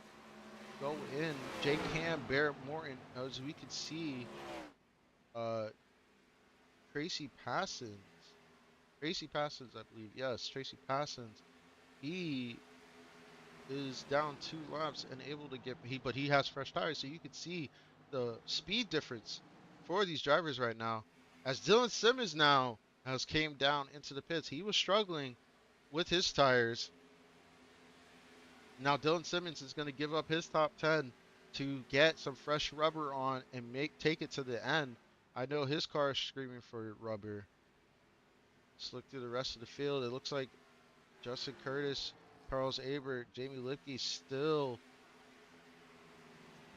in. Jake Ham, Barrett Morton, as we can see, Tracy Passons, I believe, yes, Tracy Passons, he is down 2 laps and able to get, but he has fresh tires, so you can see the speed difference for these drivers right now. As Dylan Simmons now has came down into the pits, he was struggling with his tires. Now Dylan Simmons is going to give up his top 10 to get some fresh rubber on and take it to the end. I know his car is screaming for rubber. Let's look through the rest of the field. It looks like Justin Curtis, Charles Abert, Jamie Lipke still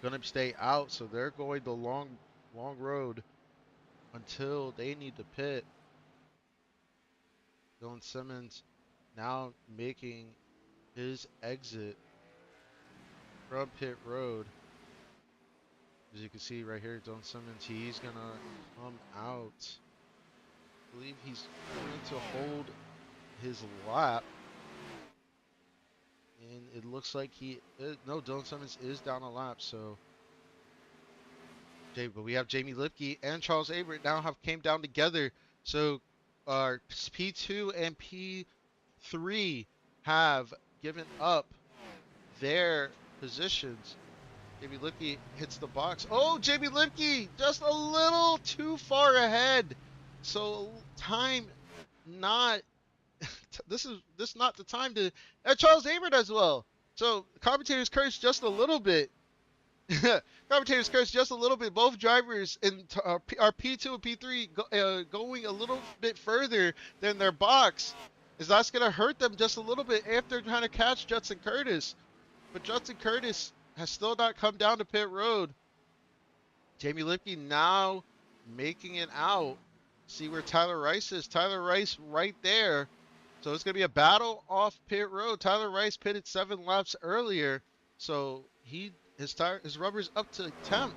going to stay out, so they're going the long road until they need to pit. Dylan Simmons now making his exit from pit road. As you can see right here, Dylan Simmons, he's going to come out. I believe he's going to hold his lap. And it looks like no, Dylan Simmons is down a lap, so. But we have Jamie Lipke and Charles Abert now came down together. So our P2 and P3 have given up their positions. Jamie Lipke hits the box. Oh, Jamie Lipke just a little too far ahead. So time not this is not the time to Charles Abert as well. So commentators curse just a little bit. Commentators curse just a little bit. Both drivers in our P2 and P3 going a little bit further than their box. Is that's going to hurt them just a little bit after trying to catch Judson Curtis. But Judson Curtis has still not come down to pit road. Jamie Lipke now making it out. See where Tyler Rice is. Tyler Rice right there. So it's going to be a battle off pit road. Tyler Rice pitted 7 laps earlier. So his rubber's up to temp.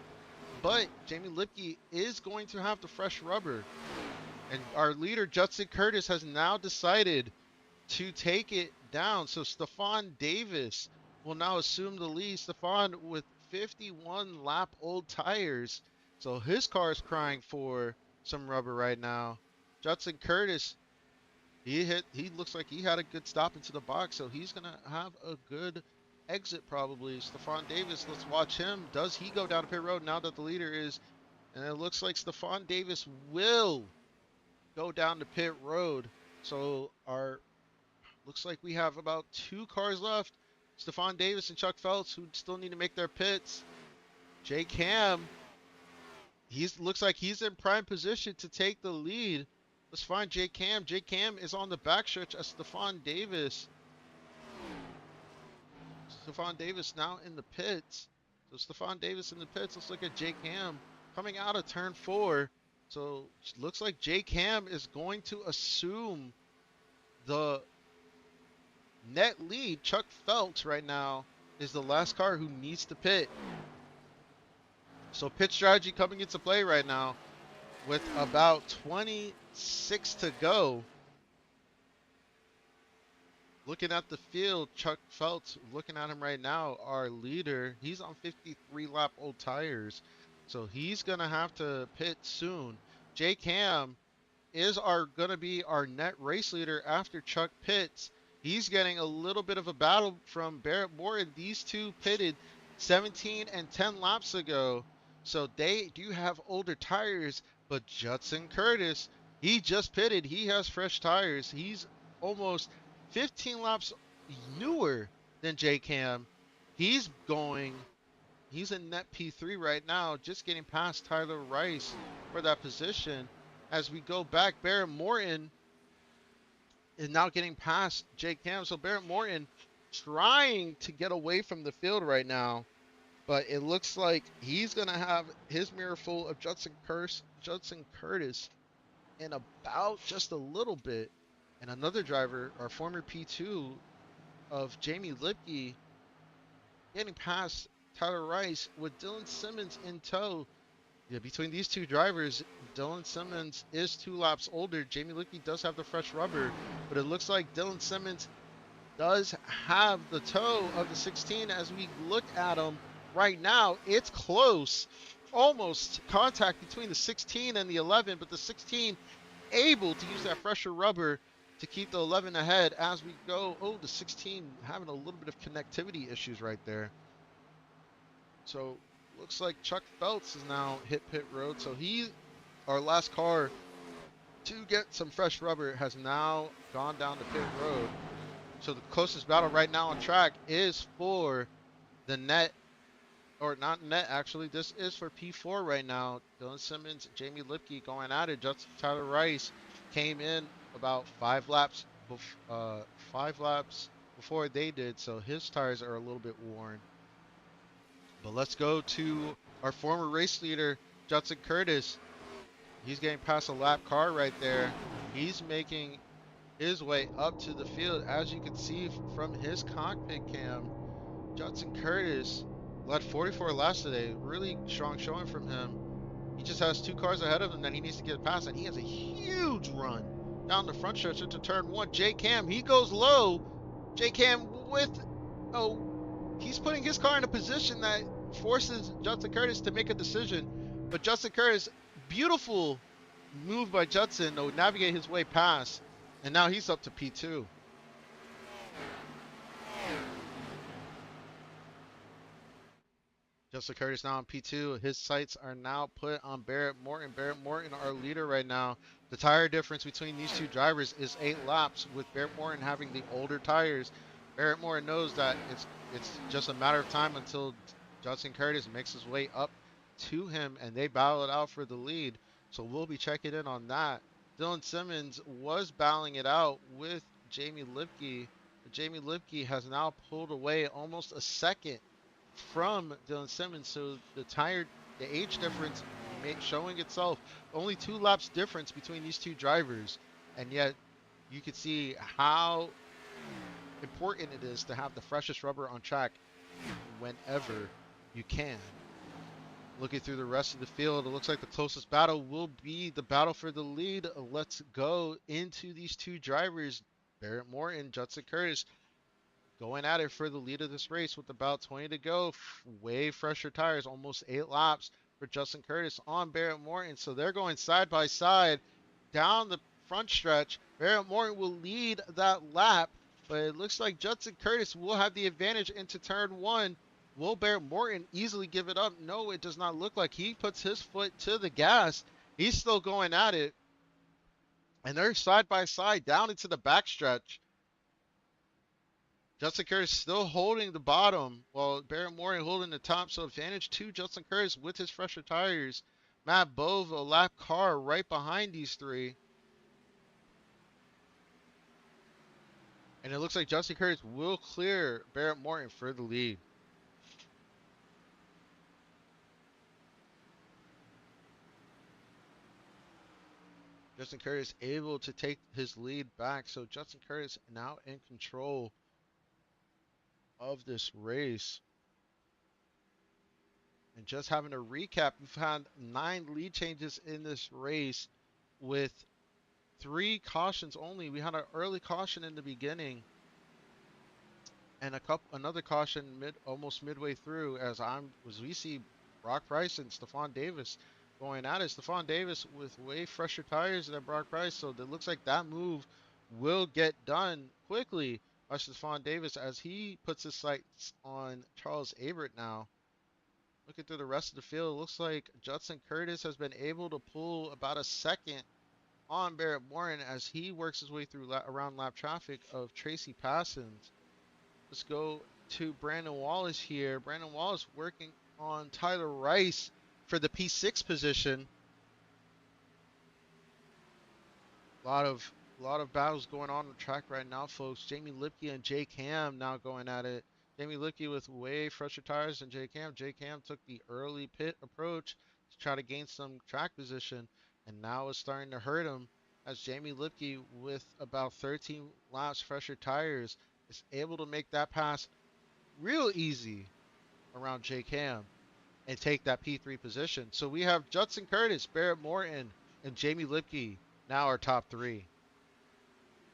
But Jamie Lipke is going to have the fresh rubber. And our leader, Judson Curtis, has now decided to take it down. So Stephon Davis will now assume the lead. Stephon with 51 lap old tires. So his car is crying for some rubber right now. Judson Curtis, he looks like he had a good stop into the box. So he's going to have a good exit probably. Stephon Davis, let's watch him. Does he go down to pit road now that the leader is? And it looks like Stephon Davis will go down to pit road. So looks like we have about 2 cars left. Stephon Davis and Chuck Phelps, who still need to make their pits. Jake Ham, looks like he's in prime position to take the lead. Let's find Jake Ham. Jake Ham is on the backstretch as Stephon Davis. Stephon Davis now in the pits. So Stephon Davis in the pits. Let's look at Jake Ham coming out of turn 4. So looks like Jake Ham is going to assume the net lead. Chuck Phelps right now is the last car who needs to pit. So pit strategy coming into play right now with about 26 to go. Looking at the field, Chuck Phelps, looking at him right now, our leader, he's on 53 lap old tires. So he's going to have to pit soon. Jake Ham is going to be our net race leader after Chuck pits. He's getting a little bit of a battle from Barrett Morton. These two pitted 17 and 10 laps ago. So they do have older tires, but Judson Curtis, he just pitted. He has fresh tires. He's almost 15 laps newer than Jake Ham. He's in net P3 right now, just getting past Tyler Rice for that position. As we go back, Barrett Morton is now getting past Jake Cam. So Barrett Morton trying to get away from the field right now, but it looks like he's going to have his mirror full of Judson Curtis in about just a little bit. And another driver, our former P2 of Jamie Lipke, getting past Tyler Rice with Dylan Simmons in tow. Yeah, between these two drivers, Dylan Simmons is 2 laps older. Jamie Lipke does have the fresh rubber, but it looks like Dylan Simmons does have the toe of the 16 as we look at him right now. It's close, almost contact between the 16 and the 11, but the 16 able to use that fresher rubber to keep the 11 ahead as we go. Oh, the 16 having a little bit of connectivity issues right there. So looks like Chuck Phelps has now hit pit road. So he, our last car to get some fresh rubber, has now gone down to pit road. So the closest battle right now on track is for the net, or not net actually. This is for P4 right now. Dylan Simmons, Jamie Lipke going at it. Just Tyler Rice came in about 5 laps before they did, so his tires are a little bit worn. But let's go to our former race leader, Judson Curtis. He's getting past a lap car right there. He's making his way up to the field. As you can see from his cockpit cam, Judson Curtis led 44 laps today. Really strong showing from him. He just has 2 cars ahead of him that he needs to get past, and he has a huge run down the front stretch into turn 1. J Cam, he goes low. J Cam with, he's putting his car in a position that forces Judson Curtis to make a decision. But Judson Curtis, beautiful move by Judson to navigate his way past. And now he's up to P2. Judson Curtis now on P2. His sights are now put on Barrett Morton. Barrett Morton, our leader right now. The tire difference between these two drivers is 8 laps, with Barrett Morton having the older tires. Barrett Morton knows that it's just a matter of time until Judson Curtis makes his way up to him and they battle it out for the lead. So we'll be checking in on that. Dylan Simmons was battling it out with Jamie Lipke. Jamie Lipke has now pulled away almost a second from Dylan Simmons. So the age difference showing itself. Only 2 laps difference between these two drivers. And yet you can see how important it is to have the freshest rubber on track whenever you can. Looking through the rest of the field, it looks like the closest battle will be the battle for the lead. Let's go into these two drivers, Barrett Morton, Judson Curtis, going at it for the lead of this race with about 20 to go. Way fresher tires, almost 8 laps for Judson Curtis on Barrett Morton. So they're going side by side down the front stretch. Barrett Morton will lead that lap, but it looks like Judson Curtis will have the advantage into turn 1. Will Barrett Morton easily give it up? No, it does not look like. He puts his foot to the gas. He's still going at it. And they're side by side down into the backstretch. Judson Curtis still holding the bottom while Barrett Morton holding the top. So advantage to Judson Curtis with his fresher tires. Matt Bove, a lap car right behind these three. And it looks like Judson Curtis will clear Barrett Morton for the lead. Judson Curtis able to take his lead back. So Judson Curtis now in control of this race. And just having a recap, we've had 9 lead changes in this race with 3 cautions only. We had an early caution in the beginning and another caution almost midway through as we see Brock Price and Stephon Davis going at it. Stephon Davis with way fresher tires than Brock Price, so it looks like that move will get done quickly by Stephon Davis as he puts his sights on Charles Abert now. Looking through the rest of the field, it looks like Judson Curtis has been able to pull about a second on Barrett Morton as he works his way through around lap traffic of Tracy Passons. Let's go to Brandon Wallace here. Brandon Wallace working on Tyler Rice for the P6 position. A lot of A lot of battles going on the track right now, folks. Jamie Lipke and Jake Ham now going at it. Jamie Lipke with way fresher tires than Jake Ham. Jake Ham took the early pit approach to try to gain some track position, and now it's starting to hurt him as Jamie Lipke, with about 13 laps fresher tires, is able to make that pass real easy around Jake Ham and take that P3 position. So we have Judson Curtis, Barrett Morton, and Jamie Lipke now our top three.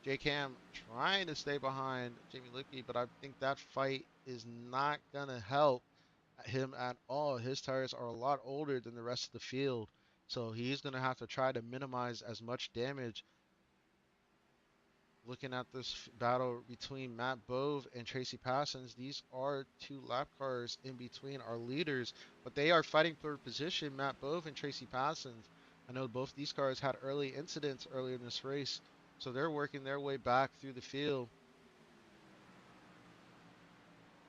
Jake Ham trying to stay behind Jamie Lipke, but I think that fight is not going to help him at all. His tires are a lot older than the rest of the field, so he's going to have to try to minimize as much damage. Looking at this battle between Matt Bove and Tracy Passons, these are two lap cars in between our leaders, but they are fighting for position, Matt Bove and Tracy Passons. I know both these cars had early incidents earlier in this race, so they're working their way back through the field.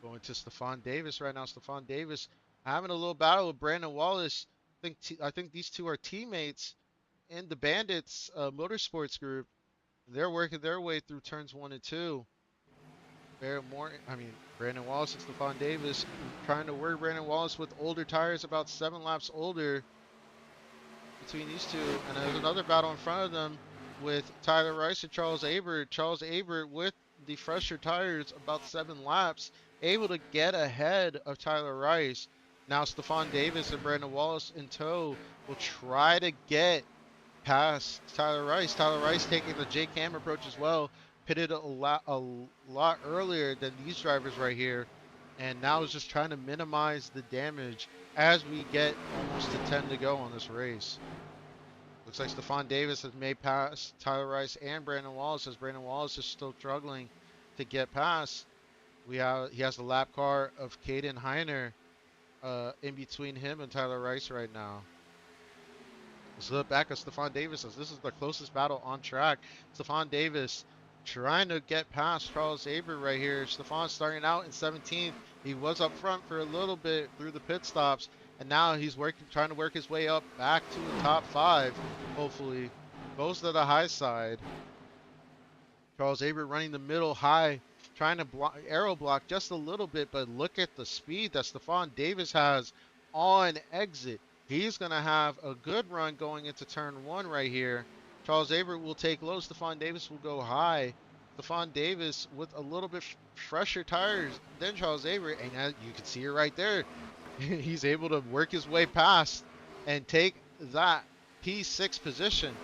Going to Stefan Davis right now. Stefan Davis having a little battle with Brandon Wallace. I think these two are teammates in the Bandits Motorsports group. They're working their way through turns 1 and 2. Brandon Wallace and Stefan Davis trying to work Brandon Wallace with older tires, about 7 laps older between these two. And there's another battle in front of them with Tyler Rice and Charles Abert. Charles Abert with the fresher tires, about 7 laps, able to get ahead of Tyler Rice. Now Stefan Davis and Brandon Wallace in tow will try to get past Tyler Rice. Tyler Rice taking the Jake Ham approach as well. Pitted a lot earlier than these drivers right here. And now is just trying to minimize the damage as we get almost to 10 to go on this race. Looks like Stefan Davis has made past Tyler Rice and Brandon Wallace, as Brandon Wallace is still struggling to get past. He has the lap car of Caden Heiner in between him and Tyler Rice right now. Let's look back at Stefan Davis as this is the closest battle on track. Stefan Davis trying to get past Charles Abert right here. Stefan starting out in 17th. He was up front for a little bit through the pit stops, and now he's trying to work his way up back to the top 5. Hopefully goes to the high side. Charles Abert running the middle high, trying to aero block just a little bit, but look at the speed that Stefan Davis has on exit. He's going to have a good run going into turn 1 right here. Charles Abert will take low. Stefan Davis will go high. Stefan Davis with a little bit fresher tires than Charles Abert. And as you can see it right there, he's able to work his way past and take that P6 position.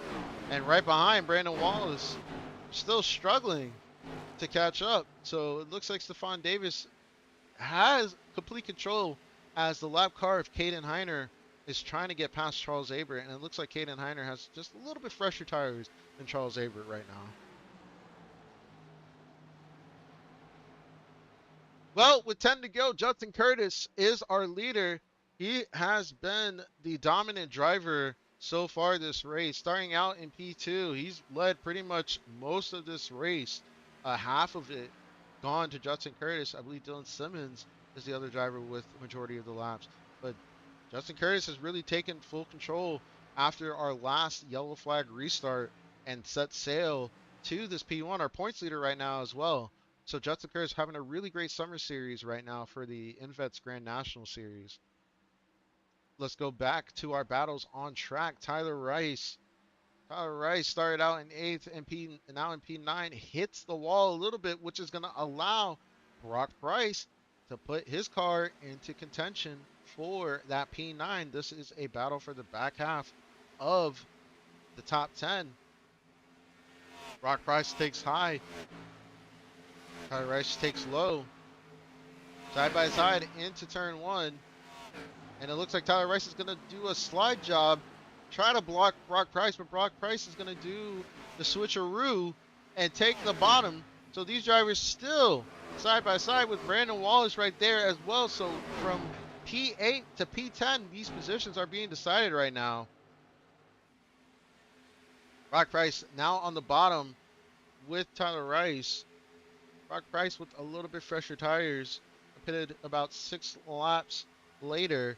And right behind, Brandon Wallace still struggling to catch up. So it looks like Stefan Davis has complete control as the lap car of Caden Heiner is trying to get past Charles Abert, and it looks like Caden Heiner has just a little bit fresher tires than Charles Abert right now. Well, with 10 to go, Judson Curtis is our leader. He has been the dominant driver so far this race. Starting out in P2, he's led pretty much most of this race. Half of it gone to Judson Curtis. I believe Dylan Simmons is the other driver with majority of the laps. But Judson Curtis has really taken full control after our last yellow flag restart and set sail to this P1, our points leader right now as well. So Judson Curtis having a really great summer series right now for the InVets Grand National Series. Let's go back to our battles on track. Tyler Rice. Tyler Rice started out in 8th and now in P9, hits the wall a little bit, which is going to allow Brock Price to put his car into contention for that P9. This is a battle for the back half of the top 10. Brock Price takes high. Tyler Rice takes low. Side by side into turn 1. And it looks like Tyler Rice is going to do a slide job, try to block Brock Price, but Brock Price is going to do the switcheroo and take the bottom. So these drivers still side by side with Brandon Wallace right there as well. So from P8 to P10, these positions are being decided right now. Brock Price now on the bottom with Tyler Rice. Brock Price with a little bit fresher tires, pitted about 6 laps later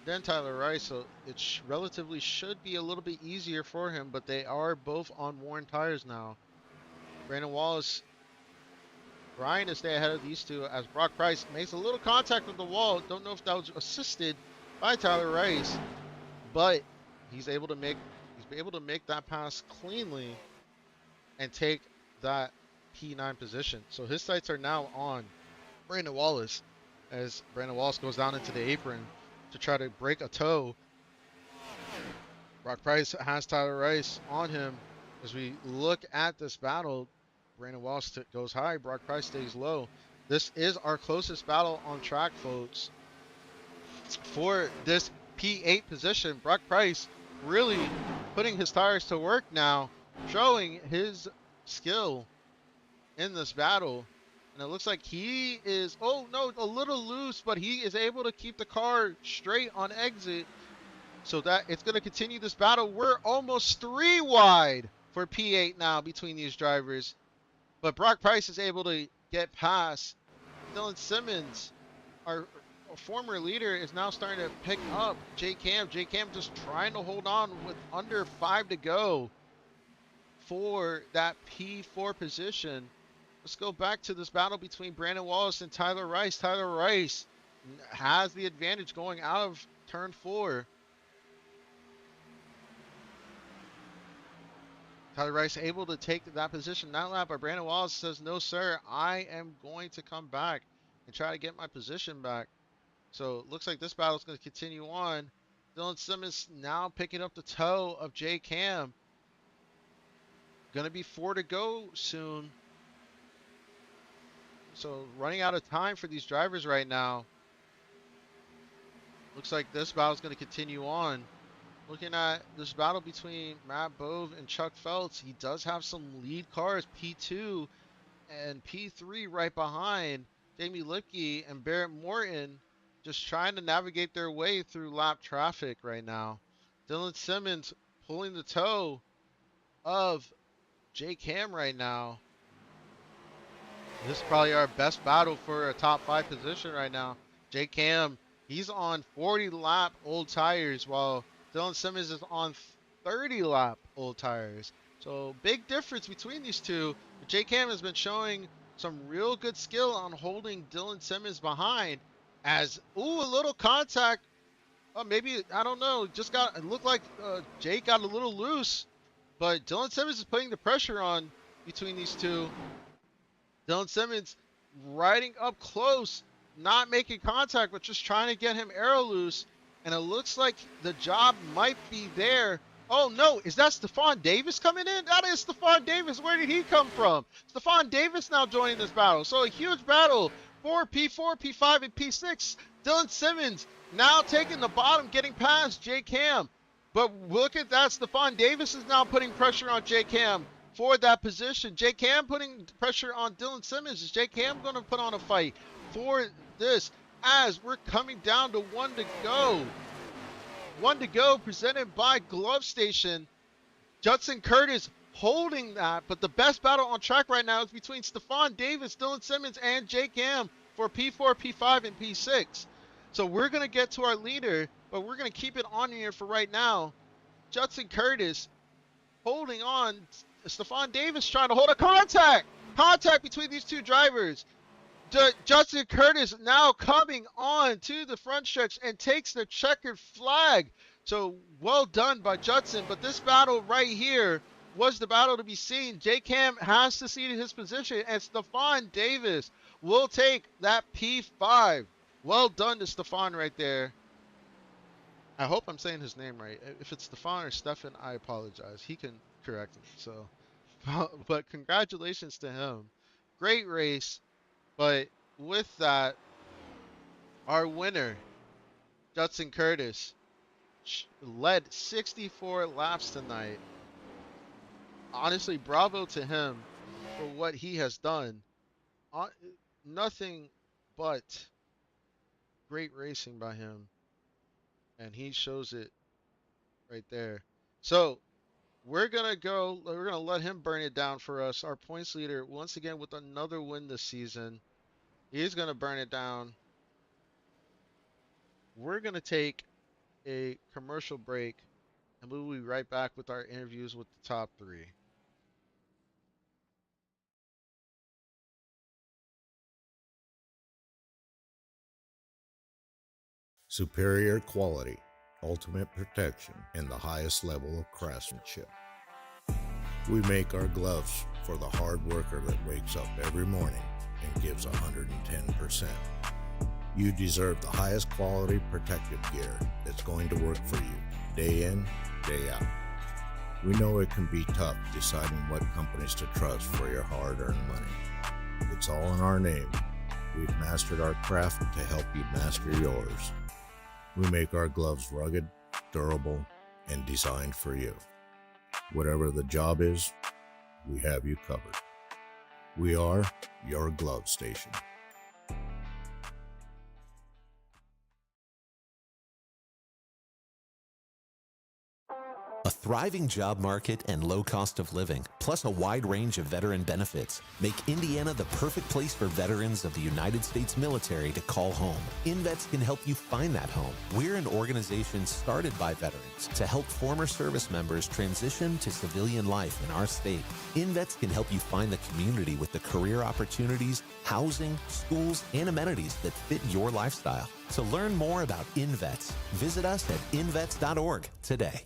than Tyler Rice, so it relatively should be a little bit easier for him, but they are both on worn tires now. Brandon Wallace trying to stay ahead of these two as Brock Price makes a little contact with the wall. Don't know if that was assisted by Tyler Rice, but he's able to make that pass cleanly and take that P9 position. So his sights are now on Brandon Wallace as Brandon Wallace goes down into the apron to try to break a toe. Brock Price has Tyler Rice on him. As we look at this battle, Brandon Wallace goes high, Brock Price stays low. This is our closest battle on track, folks. For this P8 position, Brock Price really putting his tires to work now, showing his skill in this battle. And it looks like he is, oh no, a little loose, but he is able to keep the car straight on exit. So that it's going to continue this battle. We're almost 3 wide for P8 now between these drivers. But Brock Price is able to get past Dylan Simmons. Our former leader is now starting to pick up Jake Cam. Jake Cam just trying to hold on with under 5 to go for that P4 position. Let's go back to this battle between Brandon Wallace and Tyler Rice. Tyler Rice has the advantage going out of turn 4. Tyler Rice able to take that position that lap, but Brandon Wallace says, no, sir, I am going to come back and try to get my position back. So it looks like this battle is going to continue on. Dylan Simmons now picking up the toe of Jay Cam. Going to be 4 to go soon. So running out of time for these drivers right now. Looks like this battle is going to continue on. Looking at this battle between Matt Bove and Chuck Phelps, he does have some lead cars, P2 and P3 right behind. Jamie Lipke and Barrett Morton just trying to navigate their way through lap traffic right now. Dylan Simmons pulling the toe of Jay Cam right now. This is probably our best battle for a top 5 position right now. Jay Cam, he's on 40 lap old tires while Dylan Simmons is on 30 lap old tires. So big difference between these two. But Jay Cam has been showing some real good skill on holding Dylan Simmons behind as, ooh, a little contact. Oh, maybe, I don't know, just got, it looked like Jake got a little loose, but Dylan Simmons is putting the pressure on between these two. Dylan Simmons riding up close, not making contact, but just trying to get him aero loose. And it looks like the job might be there. Oh no, is that Stephon Davis coming in? That is Stephon Davis. Where did he come from? Stephon Davis now joining this battle. So a huge battle for P4, P5, and P6. Dylan Simmons now taking the bottom, getting past Jay Cam. But look at that, Stephon Davis is now putting pressure on Jay Cam for that position. Jay Cam putting pressure on Dylan Simmons. Is Jay Cam going to put on a fight for this? As we're coming down to 1 to go. 1 to go, presented by Glove Station. Judson Curtis holding that, but the best battle on track right now is between Stephon Davis, Dylan Simmons, and Jay Cam for P4, P5, and P6. So we're going to get to our leader, but we're going to keep it on here for right now. Judson Curtis holding on. Stephon Davis trying to hold a contact. Contact between these two drivers. Judson Curtis now coming on to the front stretch and takes the checkered flag. So well done by Judson. But this battle right here was the battle to be seen. Jay Cam has to cede his position, and Stephon Davis will take that P5. Well done to Stephon right there. I hope I'm saying his name right. If it's Stephon or Stefan, I apologize. He can correct me. So, but congratulations to him. Great race. But with that, our winner, Judson Curtis, led 64 laps tonight. Honestly, bravo to him for what he has done. Nothing but great racing by him. And he shows it right there. So we're going to let him burn it down for us. Our points leader, once again, with another win this season. He's going to burn it down. We're going to take a commercial break, and we'll be right back with our interviews with the top 3. Superior quality, ultimate protection, and the highest level of craftsmanship. We make our gloves for the hard worker that wakes up every morning and gives 110%. You deserve the highest quality protective gear that's going to work for you, day in, day out. We know it can be tough deciding what companies to trust for your hard-earned money. It's all in our name. We've mastered our craft to help you master yours. We make our gloves rugged, durable, and designed for you. Whatever the job is, we have you covered. We are your glove station. A thriving job market and low cost of living, plus a wide range of veteran benefits, make Indiana the perfect place for veterans of the United States military to call home. InVets can help you find that home. We're an organization started by veterans to help former service members transition to civilian life in our state. InVets can help you find the community with the career opportunities, housing, schools, and amenities that fit your lifestyle. To learn more about InVets, visit us at invets.org today.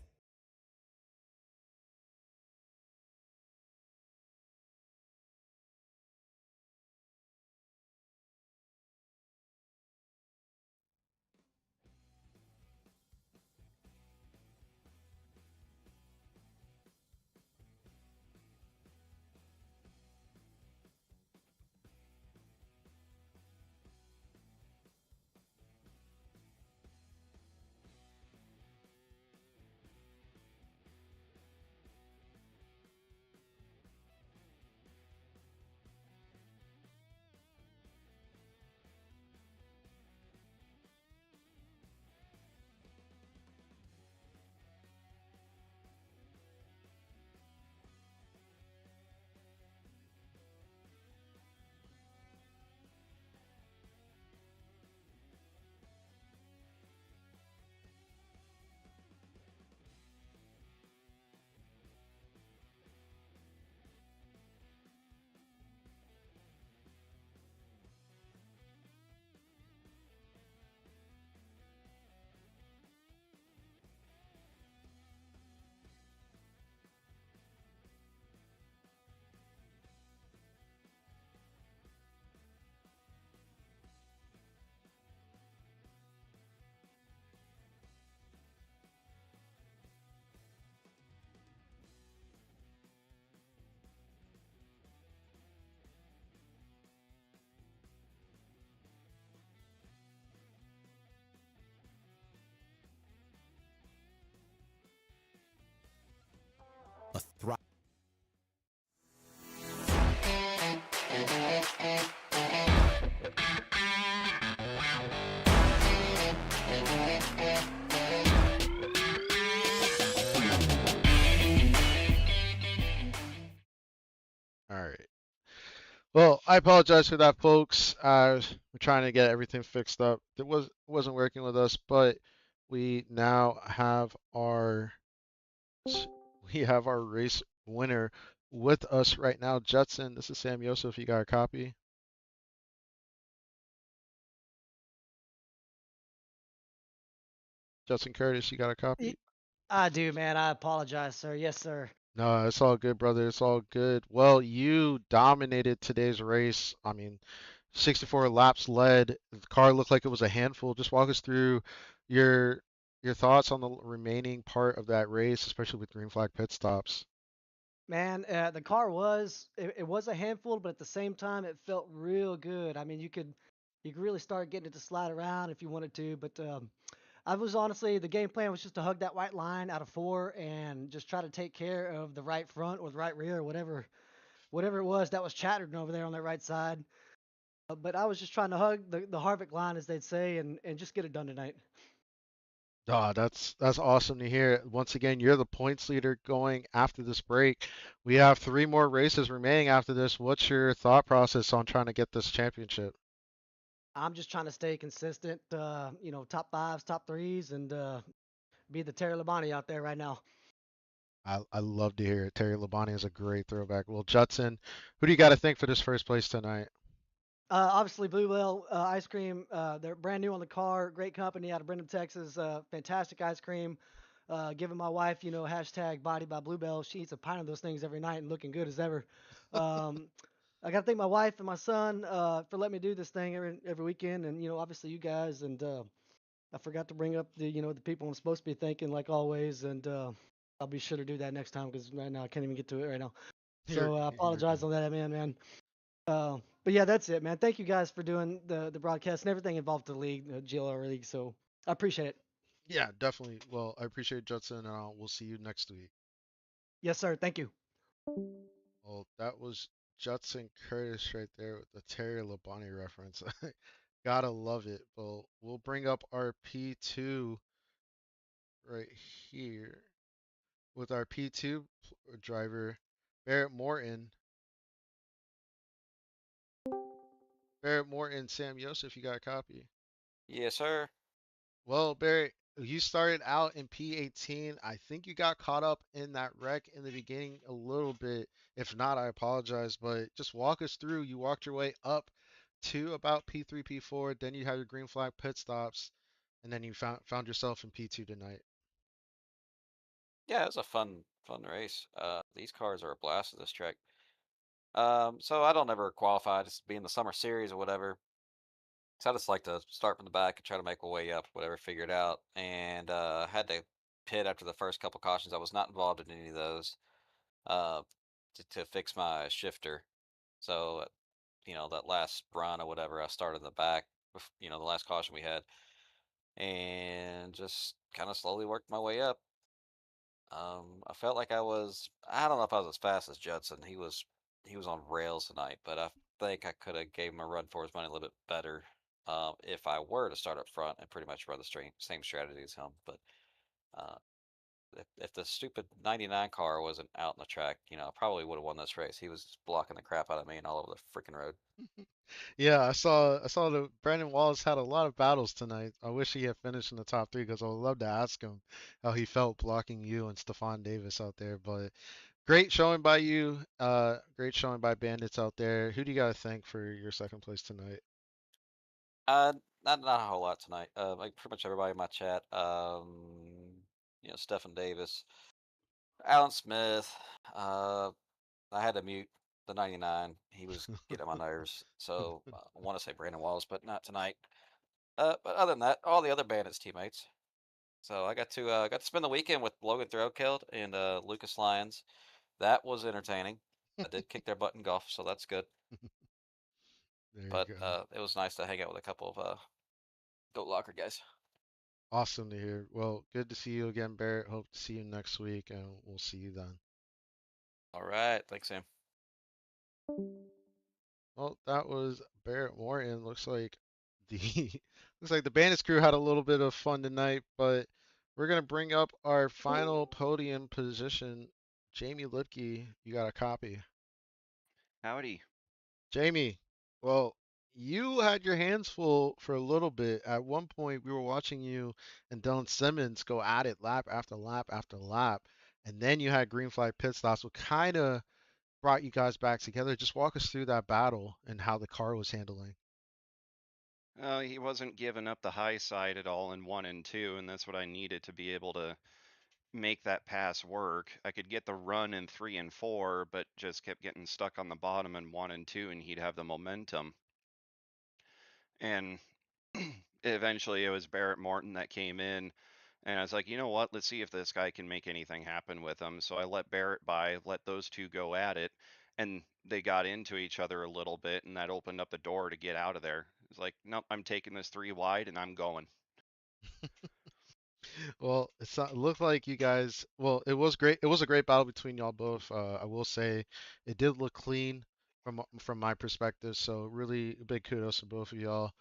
A thrive. All right. Well, I apologize for that, folks. We're trying to get everything fixed up. It wasn't working with us, but we now have our race winner with us right now. Judson, this is Sam Yosef. You got a copy? Judson Curtis, you got a copy? I do, man. I apologize, sir. Yes, sir. No, it's all good, brother. It's all good. Well, you dominated today's race. I mean, 64 laps led. The car looked like it was a handful. Just walk us through your thoughts on the remaining part of that race, especially with green flag pit stops. Man, the car it was a handful, but at the same time, it felt real good. I mean, you could really start getting it to slide around if you wanted to, but I was honestly the game plan was just to hug that white line out of 4 and just try to take care of the right front or the right rear or whatever it was that was chattering over there on that right side. But I was just trying to hug the Harvick line, as they'd say, and just get it done tonight. Ah, that's awesome to hear. Once again, you're the points leader going after this break. We have 3 more races remaining after this. What's your thought process on trying to get this championship? I'm just trying to stay consistent, top 5s, top 3s, and be the Terry Labonte out there right now. I love to hear it. Terry Labonte is a great throwback. Well, Judson, who do you got to think for this first place tonight? Obviously, Blue Whale ice cream. They're brand new on the car. Great company out of Brenham, Texas. Fantastic ice cream. Giving my wife, hashtag body by Bluebell. She eats a pint of those things every night and looking good as ever. Um, I got to thank my wife and my son for letting me do this thing every weekend, and obviously you guys. And I forgot to bring up the people I'm supposed to be thanking, like always. And I'll be sure to do that next time because right now I can't even get to it right now. So I You're apologize good. on that, man. But yeah, that's it, man. Thank you guys for doing the broadcast and everything involved with the league, the GLR league. So I appreciate it. Yeah, definitely. Well, I appreciate Judson, and we'll see you next week. Yes, sir. Thank you. Well, that was Judson Curtis right there with the Terry Labonte reference. Gotta love it. Well, we'll bring up our P2 right here with our P2 driver, Barrett Morton. Barrett Morton, Sam Yosef, you got a copy. Yes, sir. Well, Barrett, you started out in P18. I think you got caught up in that wreck in the beginning a little bit. If not, I apologize, but just walk us through. You walked your way up to about P3, P4, then you had your green flag pit stops, and then you found yourself in P2 tonight. Yeah, it was a fun race. These cars are a blast at this track. So I don't ever qualify, just be in the summer series or whatever. So I just like to start from the back and try to make my way up, whatever, figure it out. And had to pit after the first couple cautions. I was not involved in any of those uh, to fix my shifter. So that last run or whatever, I started in the back. The last caution we had, and just kind of slowly worked my way up. I felt like I don't know if I was as fast as Judson. He was on rails tonight, but I think I could have gave him a run for his money a little bit better if I were to start up front and pretty much run the same strategy as him. But uh, if the stupid 99 car wasn't out in the track, I probably would have won this race. He was just blocking the crap out of me and all over the freaking road. Yeah, I saw the Brandon Wallace had a lot of battles tonight. I wish he had finished in the top three because I would love to ask him how he felt blocking you and Stephon Davis out there. But great showing by you. Great showing by Bandits out there. Who do you got to thank for your second place tonight? Uh, not a whole lot tonight. Like pretty much everybody in my chat. Stephen Davis, Alan Smith. Uh, I had to mute the 99. He was getting on my nerves. So I want to say Brandon Walls, but not tonight. But other than that, all the other Bandits teammates. So I got to spend the weekend with Logan Throwkilled and Lucas Lyons. That was entertaining. I did kick their butt in golf, so that's good. There you But go. it was nice to hang out with a couple of Goat Locker guys. Awesome to hear. Well, good to see you again, Barrett. Hope to see you next week, and we'll see you then. All right, thanks, Sam. Well, that was Barrett Morton. The looks like the Bandits crew had a little bit of fun tonight, but we're gonna bring up our final podium position. Jamie Lipke, you got a copy. Howdy. Jamie, well, you had your hands full for a little bit. At one point, we were watching you and Dylan Simmons go at it lap after lap after lap, and then you had green flag pit stops, what kind of brought you guys back together. Just walk us through that battle and how the car was handling. He wasn't giving up the high side at all in 1 and 2, and that's what I needed to be able to make that pass work. I could get the run in 3 and 4, but just kept getting stuck on the bottom in 1 and 2, and he'd have the momentum. And eventually it was Barrett Morton that came in, and I was like, you know what? Let's see if this guy can make anything happen with him. So I let Barrett by, let those two go at it, and they got into each other a little bit, and that opened up the door to get out of there. It's like, nope, I'm taking this 3 wide and I'm going. Well, it looked like you guys. Well, it was great. It was a great battle between y'all both. I will say, it did look clean from my perspective. So really, big kudos to both of y'all.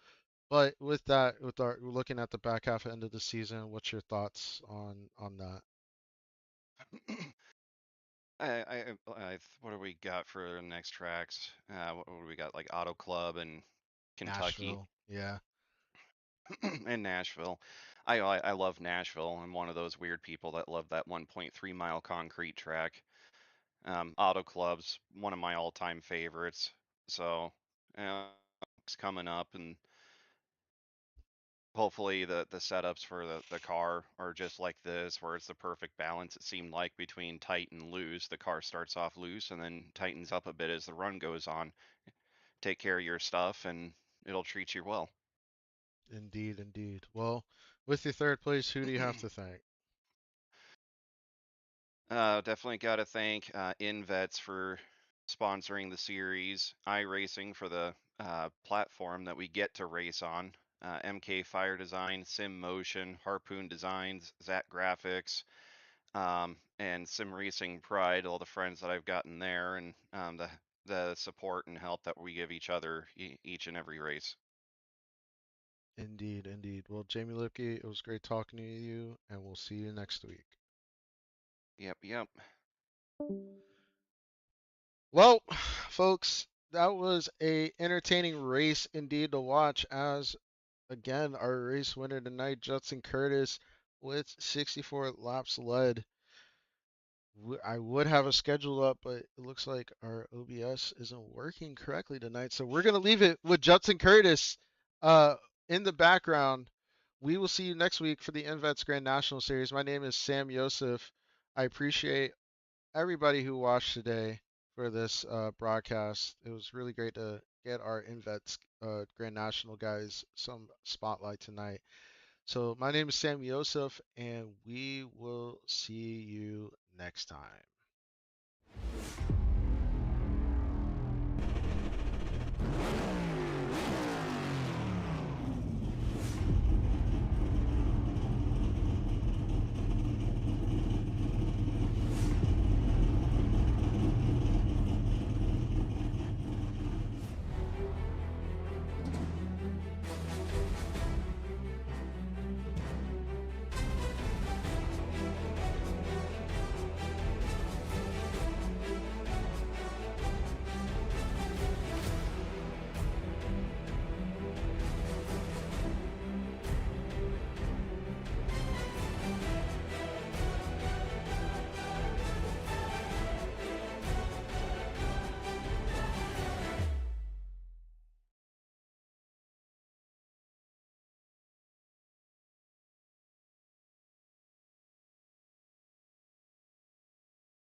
But with that, with our looking at the back half end of the season, what's your thoughts on that? What do we got for the next tracks? What do we got? Like Auto Club and Kentucky Nashville, yeah. and Nashville. I love Nashville. I'm one of those weird people that love that 1.3 mile concrete track. Auto Club's one of my all-time favorites. So, coming up, and hopefully the setups for the car are just like this, where it's the perfect balance, it seemed like, between tight and loose. The car starts off loose and then tightens up a bit as the run goes on. Take care of your stuff and it'll treat you well. Indeed, indeed. Well, with your third place, who do you have to thank? Definitely got to thank InVets for sponsoring the series, iRacing for the platform that we get to race on, MK Fire Design, Sim Motion, Harpoon Designs, Zat Graphics, and Sim Racing Pride, all the friends that I've gotten there, and the support and help that we give each other each and every race. Indeed, indeed. Well, Jamie Lipke, it was great talking to you, and we'll see you next week. Yep, yep. Well, folks, that was a entertaining race indeed to watch as again our race winner tonight, Judson Curtis, with 64 laps led. I would have a schedule up, but it looks like our OBS isn't working correctly tonight. So we're gonna leave it with Judson Curtis in the background. We will see you next week for the InVets Grand National Series. My name is Sam Yosef. I appreciate everybody who watched today for this broadcast. It was really great to get our InVets Grand National guys some spotlight tonight. So my name is Sam Yosef, and we will see you next time.